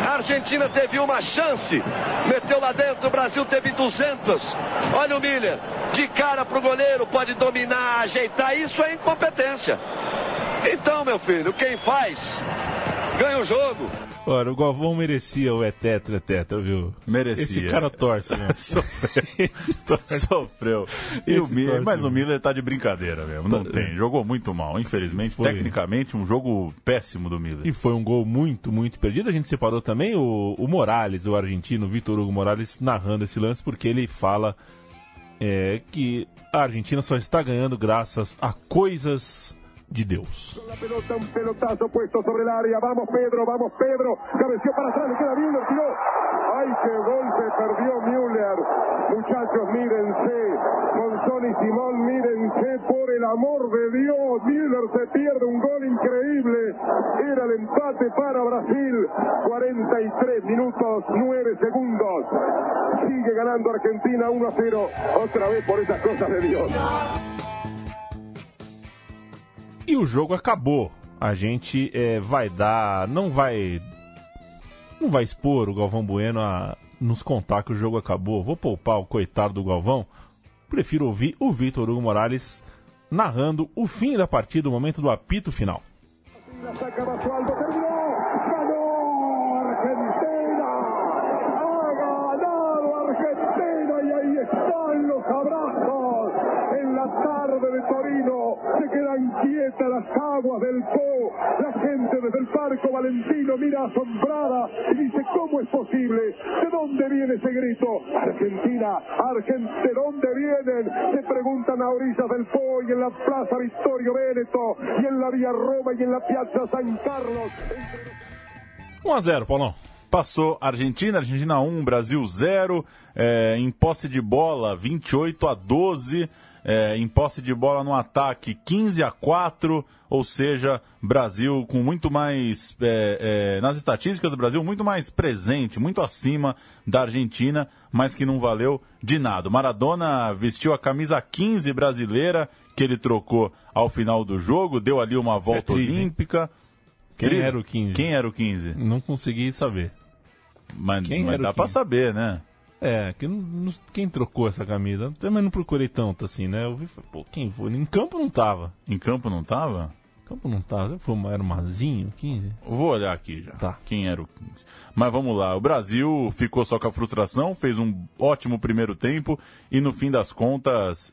A Argentina teve uma chance, meteu lá dentro, o Brasil teve 200. Olha o Miller, de cara pro goleiro, pode dominar, ajeitar, isso é incompetência. Então, meu filho, quem faz, ganha o jogo. Ora, o Galvão merecia o tetra, viu? Merecia. Esse cara torce, né? Sofreu. Mas o Miller tá de brincadeira mesmo, não tem. Jogou muito mal, infelizmente. Tecnicamente, um jogo péssimo do Miller. E foi um gol muito, muito perdido. A gente separou também o Morales, o argentino, Vitor Hugo Morales, narrando esse lance, porque ele fala que a Argentina só está ganhando graças a coisas de Deus. La pelota, un pelotazo puesto sobre el área. Vamos Pedro. Cabeció para atrás, le queda Müller, tiró. ¡Ay, qué golpe perdió Müller! Muchachos, mírense. Monzón y Simón, mírense. Por el amor de Dios, Müller se pierde un gol increíble. Era el empate para Brasil. 43 minutos, 9 segundos. Sigue ganando Argentina 1-0. Otra vez por esas cosas de Dios. E o jogo acabou. A gente não vai expor o Galvão Bueno a nos contar que o jogo acabou. Vou poupar o coitado do Galvão. Prefiro ouvir o Vitor Hugo Morales narrando o fim da partida, o momento do apito final. Se quedan quietas las aguas del Po. La gente desde el Parco Valentino mira asombrada y dice, ¿cómo es posible? ¿De dónde viene ese grito? Argentina, ¿de dónde vienen? Se preguntan a orillas del Po y en la Plaza Vittorio Veneto y en la Vía Roma y en la Piazza San Carlos. 1-0, Paulão. Passou Argentina 1, Brasil 0. Em posse de bola, 28-12. Em posse de bola no ataque, 15-4, ou seja, Brasil com muito mais, nas estatísticas, o Brasil muito mais presente, muito acima da Argentina, mas que não valeu de nada. Maradona vestiu a camisa 15 brasileira, que ele trocou ao final do jogo, deu ali uma volta olímpica. Quem era o 15? Quem era o 15? Não consegui saber. Mas dá pra saber, né? Quem trocou essa camisa? Também não procurei tanto assim, né? Eu vi, quem foi? Em campo não tava. Em campo não tava? Em campo não tava. Era o Mazinho, 15? Vou olhar aqui já. Tá. Quem era o 15? Mas vamos lá. O Brasil ficou só com a frustração, fez um ótimo primeiro tempo e no fim das contas,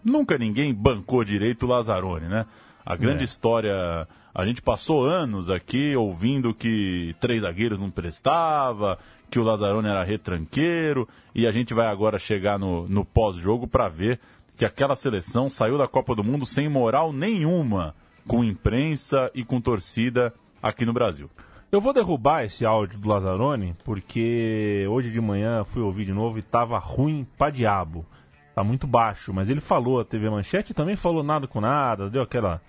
nunca ninguém bancou direito o Lazzaroni, né? A grande história... A gente passou anos aqui ouvindo que 3 zagueiros não prestava, que o Lazzaroni era retranqueiro, e a gente vai agora chegar no pós-jogo para ver que aquela seleção saiu da Copa do Mundo sem moral nenhuma, com imprensa e com torcida aqui no Brasil. Eu vou derrubar esse áudio do Lazzaroni, porque hoje de manhã fui ouvir de novo e tava ruim pra diabo. Tá muito baixo, mas ele falou, a TV Manchete também falou nada com nada, deu aquela...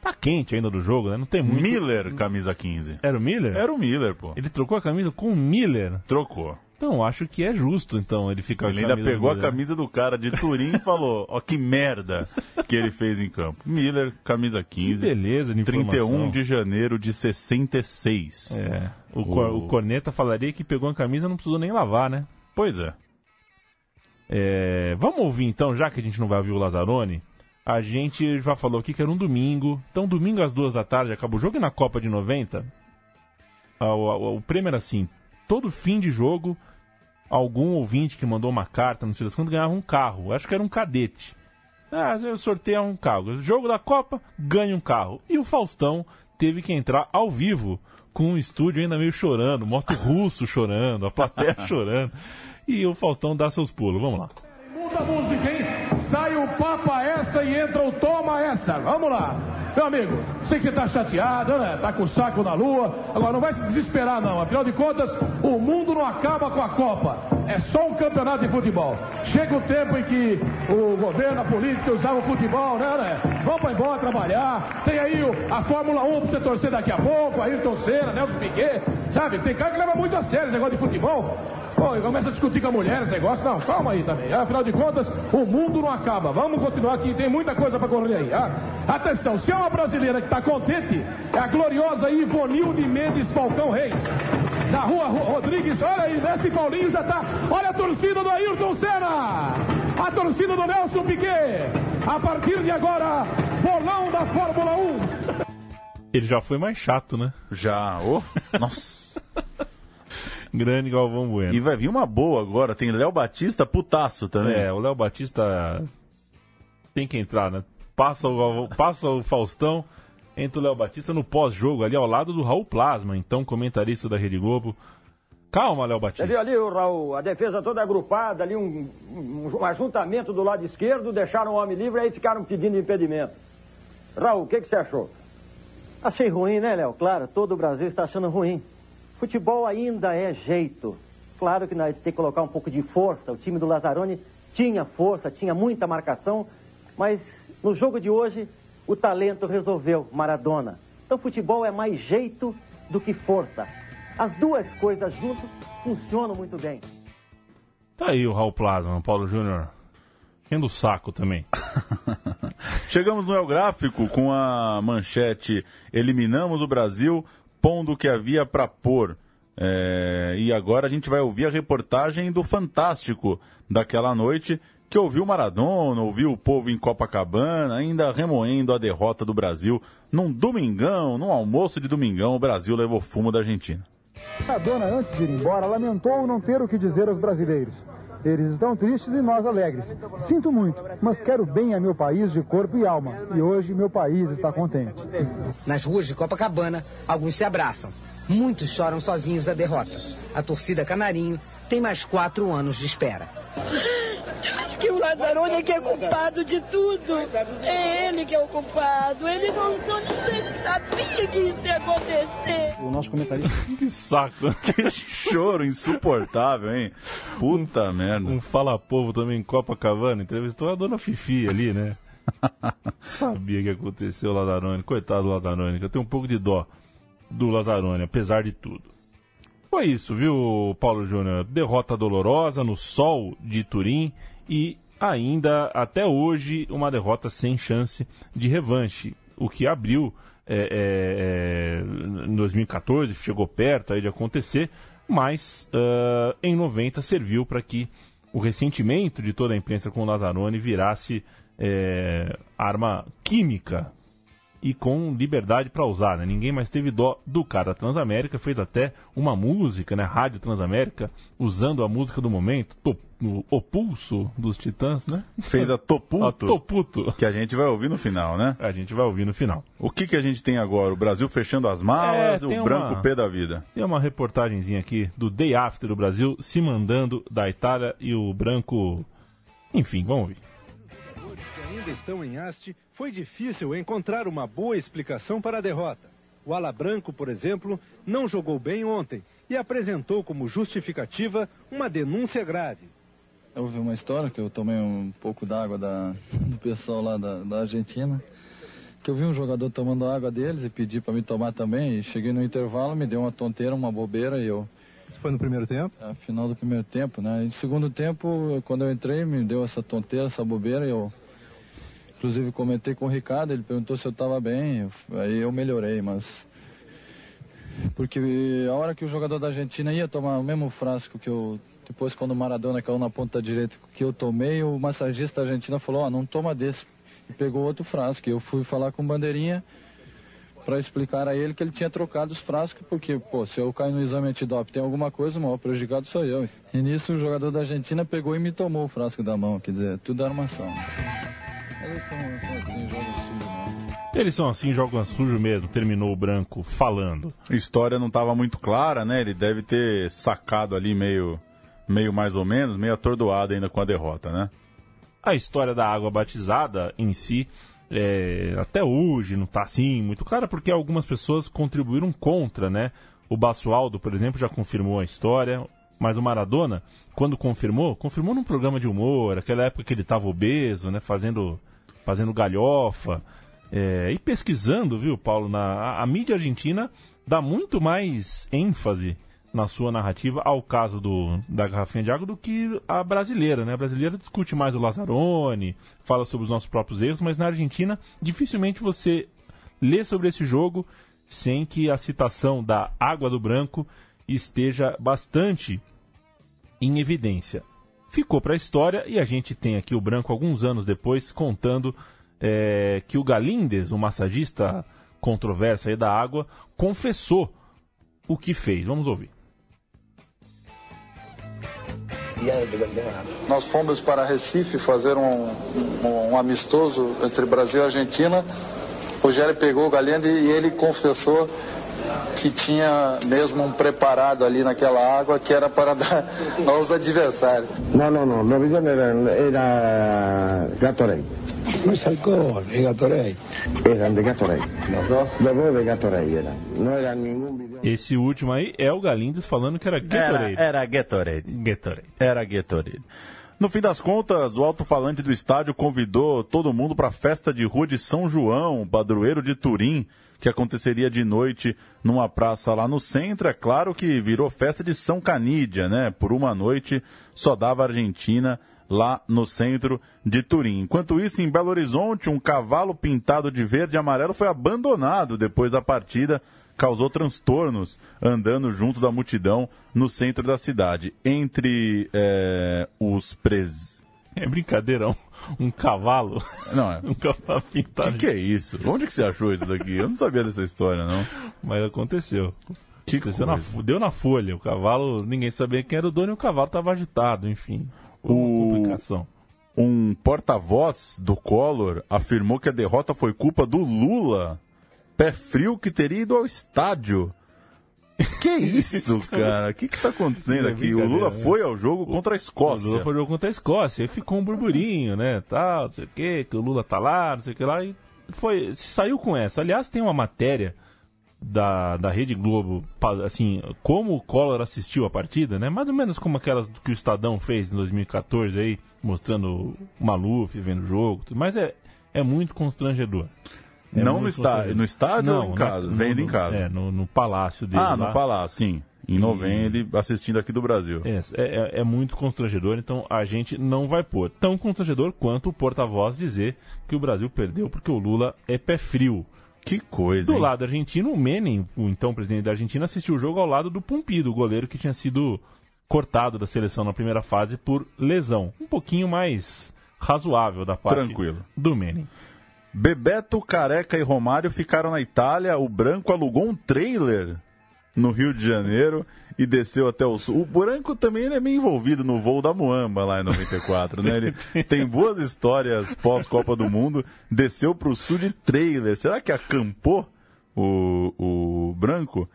Tá quente ainda do jogo, né? Não tem muito... Miller, camisa 15. Era o Miller? Era o Miller, pô. Ele trocou a camisa com o Miller? Trocou. Então, acho que é justo, então, ele ficar com a camisa. Ele ainda pegou a camisa do cara de Turim e falou, ó que merda que ele fez em campo. Miller, camisa 15. Que beleza de informação. 31 de janeiro de 66. O Corneta falaria que pegou a camisa e não precisou nem lavar, né? Pois é. Vamos ouvir, então, já que a gente não vai ouvir o Lazzaroni, a gente já falou aqui que era um domingo. Então, domingo às 2 da tarde, acaba o jogo, e na Copa de 90, o prêmio era assim, todo fim de jogo, algum ouvinte que mandou uma carta, não sei das quantas, ganhava um carro. Acho que era um cadete. Eu sorteio um carro. Jogo da Copa, ganha um carro. E o Faustão teve que entrar ao vivo, com o estúdio ainda meio chorando. Mostra o Russo chorando, a plateia chorando. E o Faustão dá seus pulos. Vamos lá. Muda a música, hein? Sai o Papa essa e entra o Toma essa. Vamos lá. Meu amigo, sei que você tá chateado, né? Tá com o saco na lua. Agora, não vai se desesperar, não. Afinal de contas, o mundo não acaba com a Copa. É só um campeonato de futebol. Chega o tempo em que o governo, a política usavam o futebol, né? Vamos pra embora trabalhar. Tem aí a Fórmula 1 pra você torcer daqui a pouco, Ayrton Senna, Nelson Piquet. Sabe, tem cara que leva muito a sério esse negócio de futebol. Pô, e começa a discutir com a mulher esse negócio. Não, calma aí também. Afinal de contas, o mundo não acaba. Vamos continuar aqui, tem muita coisa pra correr aí. Atenção, se é uma brasileira que tá contente, é a gloriosa Ivonilde Mendes Falcão Reis. Na rua Rodrigues, olha aí, Mestre Paulinho já tá. Olha a torcida do Ayrton Senna. A torcida do Nelson Piquet. A partir de agora, bolão da Fórmula 1. Ele já foi mais chato, né? Já, nossa. Grande Galvão Bueno. E vai vir uma boa agora, tem Léo Batista putaço também. O Léo Batista tem que entrar, né? Passa o Faustão, entra o Léo Batista no pós-jogo ali ao lado do Raul Plasma, então comentarista da Rede Globo. Calma, Léo Batista. Você viu ali, Raul, a defesa toda agrupada, ali um ajuntamento do lado esquerdo, deixaram o homem livre, aí ficaram pedindo impedimento. Raul, o que você achou? Achei ruim, né, Léo? Claro, todo o Brasil está achando ruim. Futebol ainda é jeito. Claro que nós temos que colocar um pouco de força. O time do Lazzaroni tinha força, tinha muita marcação, mas no jogo de hoje o talento resolveu, Maradona. Então futebol é mais jeito do que força. As duas coisas juntas funcionam muito bem. Tá aí o Raul Plasma, Paulo Júnior. Enchendo o saco também. Chegamos no El Gráfico com a manchete: eliminamos o Brasil, pondo o que havia para pôr. E agora a gente vai ouvir a reportagem do Fantástico daquela noite, que ouviu Maradona, ouviu o povo em Copacabana, ainda remoendo a derrota do Brasil. Num domingão, num almoço de domingão, o Brasil levou fumo da Argentina. Maradona, antes de ir embora, lamentou não ter o que dizer aos brasileiros. Eles estão tristes e nós alegres. Sinto muito, mas quero bem a meu país de corpo e alma. E hoje meu país está contente. Nas ruas de Copacabana, alguns se abraçam. Muitos choram sozinhos a derrota. A torcida Canarinho tem mais 4 anos de espera. Acho que o Lazzaroni é que é culpado de tudo. É ele que é o culpado. Ele não sabia que isso ia acontecer. O nosso comentarista... Que saco. Que choro insuportável, hein? Puta merda. Um fala-povo também em Copacabana. Entrevistou a dona Fifi ali, né? Sabia que aconteceu o Lazzaroni. Coitado do Lazzaroni, que eu tenho um pouco de dó do Lazzaroni, apesar de tudo. Foi isso, viu, Paulo Júnior? Derrota dolorosa no sol de Turim e ainda, até hoje, uma derrota sem chance de revanche. O que abriu em 2014, chegou perto aí de acontecer, mas em 90 serviu para que o ressentimento de toda a imprensa com o Lazzaroni virasse arma química e com liberdade para usar, né? Ninguém mais teve dó do cara. A Transamérica fez até uma música, né? Rádio Transamérica, usando a música do momento, o Pulso dos Titãs, né? Fez a Toputo. A Toputo. Que a gente vai ouvir no final, né? A gente vai ouvir no final. O que a gente tem agora? O Brasil fechando as malas, o branco pé da vida. Tem uma reportagenzinha aqui do Day After do Brasil se mandando da Itália e o branco... Enfim, vamos ouvir. Que ainda estão em haste, foi difícil encontrar uma boa explicação para a derrota. O ala branco, por exemplo, não jogou bem ontem e apresentou como justificativa uma denúncia grave. Eu ouvi uma história que eu tomei um pouco d'água do pessoal lá da Argentina, que eu vi um jogador tomando água deles e pedi para me tomar também, e cheguei no intervalo, me deu uma tonteira, uma bobeira e eu... Isso foi no primeiro tempo? É, final do primeiro tempo, né? E no segundo tempo, quando eu entrei, me deu essa tonteira, essa bobeira e eu... Inclusive comentei com o Ricardo, ele perguntou se eu estava bem, aí eu melhorei, mas... Porque a hora que o jogador da Argentina ia tomar o mesmo frasco que eu... Depois, quando o Maradona caiu na ponta direita que eu tomei, o massagista argentino falou, não toma desse. E pegou outro frasco. Eu fui falar com o Bandeirinha para explicar a ele que ele tinha trocado os frascos, porque, se eu cair no exame antidoping tem alguma coisa, o maior prejudicado sou eu. E nisso o jogador da Argentina pegou e me tomou o frasco da mão, quer dizer, tudo armação. Eles são assim, jogam sujo mesmo. Eles são assim, jogam sujo mesmo, terminou o branco falando. A história não estava muito clara, né? Ele deve ter sacado ali meio mais ou menos, meio atordoado ainda com a derrota, né? A história da água batizada em si, até hoje não está assim muito clara, porque algumas pessoas contribuíram contra, né? O Basualdo, por exemplo, já confirmou a história, mas o Maradona, quando confirmou num programa de humor, aquela época que ele estava obeso, né? Fazendo galhofa, e pesquisando, viu, Paulo, a mídia argentina dá muito mais ênfase na sua narrativa ao caso da garrafinha de água do que a brasileira, né? A brasileira discute mais o Lazzaroni, fala sobre os nossos próprios erros, mas na Argentina dificilmente você lê sobre esse jogo sem que a citação da água do branco esteja bastante em evidência. Ficou para a história e a gente tem aqui o branco alguns anos depois contando que o Galíndez, o massagista controverso aí da água, confessou o que fez. Vamos ouvir. Nós fomos para Recife fazer um amistoso entre Brasil e Argentina. O Rogério pegou o Galíndez e ele confessou que tinha mesmo um preparado ali naquela água que era para dar aos adversários. Não, los bidón era Gatorade. No es alcohol, es Gatorade. Eran de Gatorade. Los dos de Gatorade eran. No era ningún bidón. Esse último aí é o Galíndez falando que era Gatorade. Era Gatorade. Era Gatorade. No fim das contas, o alto-falante do estádio convidou todo mundo para a festa de rua de São João, padroeiro de Turim, que aconteceria de noite numa praça lá no centro. É claro que virou festa de São Canídia, né? Por uma noite só dava Argentina lá no centro de Turim. Enquanto isso, em Belo Horizonte, um cavalo pintado de verde e amarelo foi abandonado depois da partida, causou transtornos andando junto da multidão no centro da cidade. Entre os É brincadeira, um cavalo. Não, um cavalo pintado. Que é isso? Onde que você achou isso daqui? Eu não sabia dessa história, não. Mas aconteceu. Deu na folha. O cavalo, ninguém sabia quem era o dono e o cavalo estava agitado, enfim. Uma complicação. Um porta-voz do Collor afirmou que a derrota foi culpa do Lula. Pé frio que teria ido ao estádio. Que isso, cara? O que tá acontecendo aqui? O Lula foi ao jogo contra a Escócia. O Lula foi ao jogo contra a Escócia. Aí ficou um burburinho, né? Tal, não sei o que o Lula tá lá, não sei o que lá. E saiu com essa. Aliás, tem uma matéria da Rede Globo, assim, como o Collor assistiu a partida, né? Mais ou menos como aquelas que o Estadão fez em 2014 aí, mostrando o Maluf vendo o jogo. Mas é muito constrangedor. Não no estádio? No estádio não, ou em casa? Vendo em casa. No palácio dele. Ah, no palácio, sim. Em novembro, ele assistindo aqui do Brasil. É muito constrangedor, então a gente não vai pôr. Tão constrangedor quanto o porta-voz dizer que o Brasil perdeu porque o Lula é pé frio. Que coisa, Do lado argentino, o Menem, o então presidente da Argentina, assistiu o jogo ao lado do Pumpido, o goleiro que tinha sido cortado da seleção na primeira fase por lesão. Um pouquinho mais razoável da parte do Menem. Bebeto, Careca e Romário ficaram na Itália. O Branco alugou um trailer no Rio de Janeiro e desceu até o sul. O Branco também ele é meio envolvido no voo da Muamba lá em 94, né? Ele tem boas histórias pós-Copa do Mundo. Desceu para o sul de trailer. Será que acampou o Branco?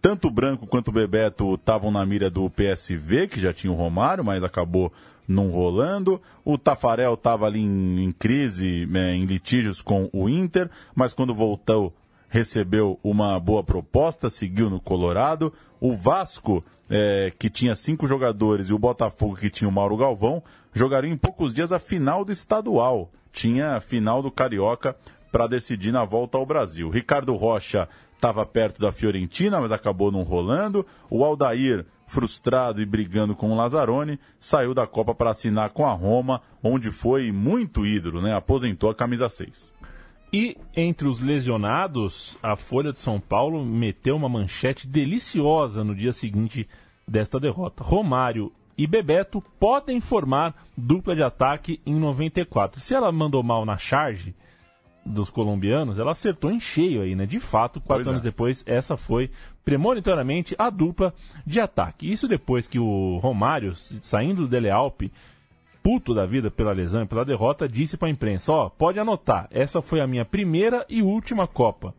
Tanto o Branco quanto o Bebeto estavam na mira do PSV, que já tinha o Romário, mas acabou não rolando. O Tafarel estava ali em crise, em litígios com o Inter, mas quando voltou recebeu uma boa proposta, seguiu no Colorado. O Vasco, que tinha 5 jogadores, e o Botafogo, que tinha o Mauro Galvão, jogariam em poucos dias a final do estadual. Tinha a final do Carioca para decidir na volta ao Brasil. Ricardo Rocha estava perto da Fiorentina, mas acabou não rolando. O Aldair, frustrado e brigando com o Lazzaroni, saiu da Copa para assinar com a Roma, onde foi muito ídolo, né? Aposentou a camisa 6. E entre os lesionados, a Folha de São Paulo meteu uma manchete deliciosa no dia seguinte desta derrota. Romário e Bebeto podem formar dupla de ataque em 94. Se ela mandou mal na charge dos colombianos, ela acertou em cheio aí, né? De fato, 4 anos depois, essa foi premonitoriamente a dupla de ataque. Isso depois que o Romário, saindo do Dele Alpi, puto da vida pela lesão e pela derrota, disse para a imprensa, pode anotar, essa foi a minha primeira e última Copa.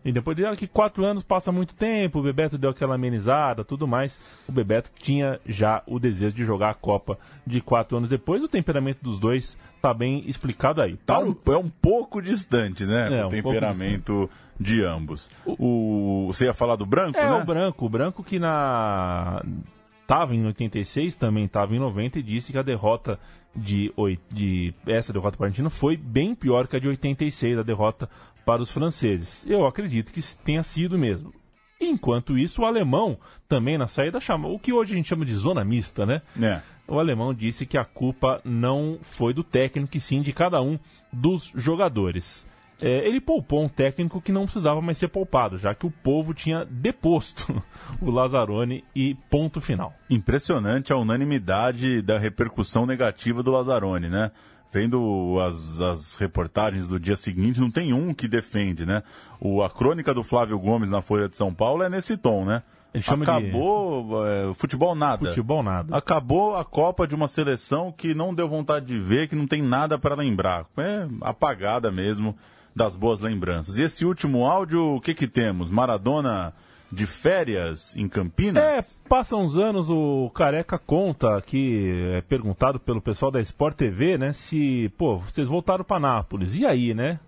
E depois de que 4 anos passa muito tempo, o Bebeto deu aquela amenizada, tudo mais. O Bebeto tinha já o desejo de jogar a Copa de 4 anos depois. O temperamento dos dois tá bem explicado aí. É um pouco distante, né? O temperamento de ambos. Você ia falar do Branco, né? O Branco que estava em 86, também estava em 90 e disse que a derrota essa derrota para a Argentina foi bem pior que a de 86, a derrota para os franceses. Eu acredito que tenha sido mesmo. Enquanto isso, o alemão também na saída chamou o que hoje a gente chama de zona mista, né? O alemão disse que a culpa não foi do técnico, e sim de cada um dos jogadores. Ele poupou um técnico que não precisava mais ser poupado, já que o povo tinha deposto o Lazzaroni e ponto final. Impressionante a unanimidade da repercussão negativa do Lazzaroni, né? Vendo as reportagens do dia seguinte, não tem um que defende, né? A crônica do Flávio Gomes na Folha de São Paulo é nesse tom, né? Acabou futebol nada. Futebol nada. Acabou a Copa de uma seleção que não deu vontade de ver, que não tem nada para lembrar. Apagada mesmo das boas lembranças. E esse último áudio, o que temos? Maradona de férias em Campinas? Passam uns anos, o Careca conta que perguntado pelo pessoal da Sport TV, né, se, vocês voltaram para Nápoles, e aí, né?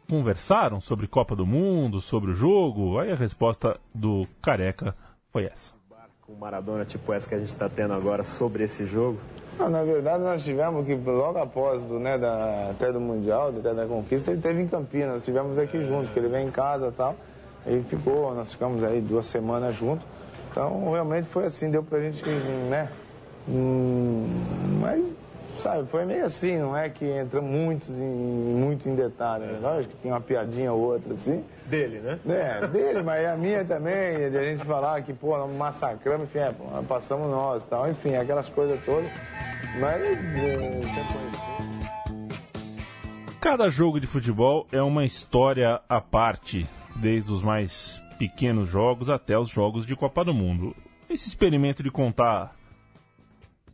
Conversaram sobre Copa do Mundo, sobre o jogo? Aí a resposta do Careca foi essa. Com Maradona tipo essa que a gente está tendo agora sobre esse jogo? Na verdade, nós tivemos que, logo após até do Mundial, até da conquista, ele esteve em Campinas, nós estivemos aqui juntos, que ele veio em casa e tal. Ele nós ficamos aí 2 semanas juntos. Então, realmente foi assim, deu pra gente, né? Mas, sabe, foi meio assim, não é que entra muito em detalhe. Lógico que tinha uma piadinha ou outra, assim. Dele, né? Dele, mas a minha também, de a gente falar que, massacramos, enfim, passamos nós e tal, enfim, aquelas coisas todas. Mas, cada jogo de futebol é uma história à parte, desde os mais pequenos jogos até os jogos de Copa do Mundo. Esse experimento de contar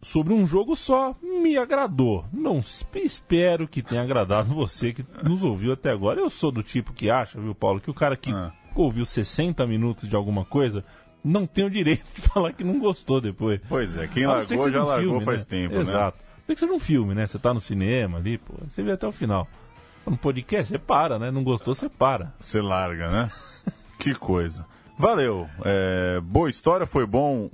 sobre um jogo só me agradou. Não espero que tenha agradado você que nos ouviu até agora. Eu sou do tipo que acha, viu, Paulo, que o cara que ouviu 60 minutos de alguma coisa não tem o direito de falar que não gostou depois. Pois é, quem largou já largou faz tempo, né? Exato. Sei que seja um filme, né? Você tá no cinema ali, você vê até o final. No podcast, você para, né? Não gostou, você para. Você larga, né? Que coisa. Valeu. Boa história, foi bom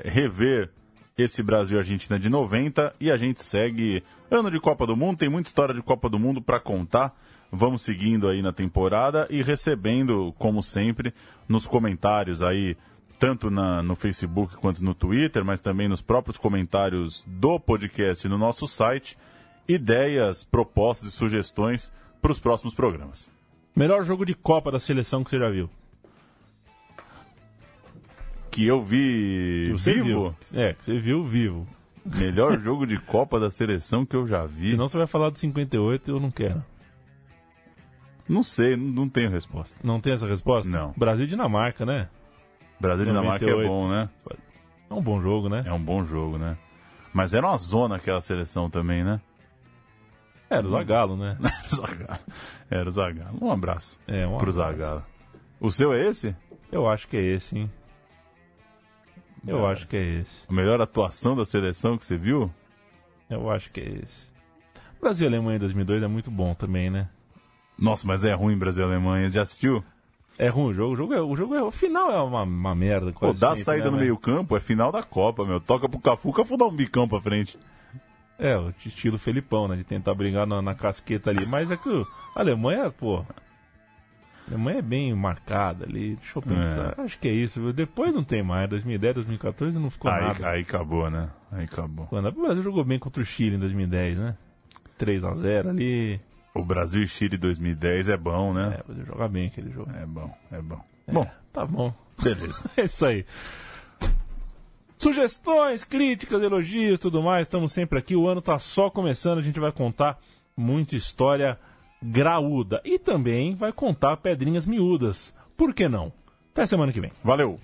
rever esse Brasil-Argentina de 90 e a gente segue ano de Copa do Mundo, tem muita história de Copa do Mundo para contar. Vamos seguindo aí na temporada e recebendo, como sempre, nos comentários aí, tanto no Facebook quanto no Twitter, mas também nos próprios comentários do podcast no nosso site, ideias, propostas e sugestões para os próximos programas. Melhor jogo de Copa da seleção que você já viu? Que eu vi vivo? Que você viu vivo. Melhor jogo de Copa da seleção que eu já vi. Senão você vai falar do 58 e eu não quero. Não sei, não tenho resposta. Não tem essa resposta? Não. Brasil e Dinamarca, né? Brasil e Dinamarca é bom, né? É um bom jogo, né? É um bom jogo, né? Mas era uma zona aquela seleção também, né? Era o Zagallo, né? Era o Zagallo. Um abraço pro abraço. Zagallo. O seu é esse? Eu acho que é esse, hein? Eu acho que é esse. A melhor atuação da seleção que você viu? Eu acho que é esse. Brasil e Alemanha em 2002 é muito bom também, né? Nossa, mas é ruim Brasil e Alemanha. Já assistiu? É ruim o jogo. O final é uma merda. Pô, dá a saída no meio campo, é final da Copa, meu. Toca pro Cafu, o Cafu dá um bicão pra frente. É, o estilo Felipão, né? De tentar brigar na casqueta ali. Mas é que a Alemanha, pô... A Alemanha é bem marcada ali. Deixa eu pensar. Acho que é isso, viu? Depois não tem mais. 2010, 2014 não ficou nada. Aí acabou, né? Aí acabou. Quando o Brasil jogou bem contra o Chile em 2010, né? 3-0 ali... O Brasil e Chile 2010 é bom, né? É, o Brasil joga bem aquele jogo. É bom. Bom, tá bom. Beleza. É isso aí. Sugestões, críticas, elogios, tudo mais, estamos sempre aqui. O ano tá só começando, a gente vai contar muita história graúda. E também vai contar pedrinhas miúdas. Por que não? Até semana que vem. Valeu!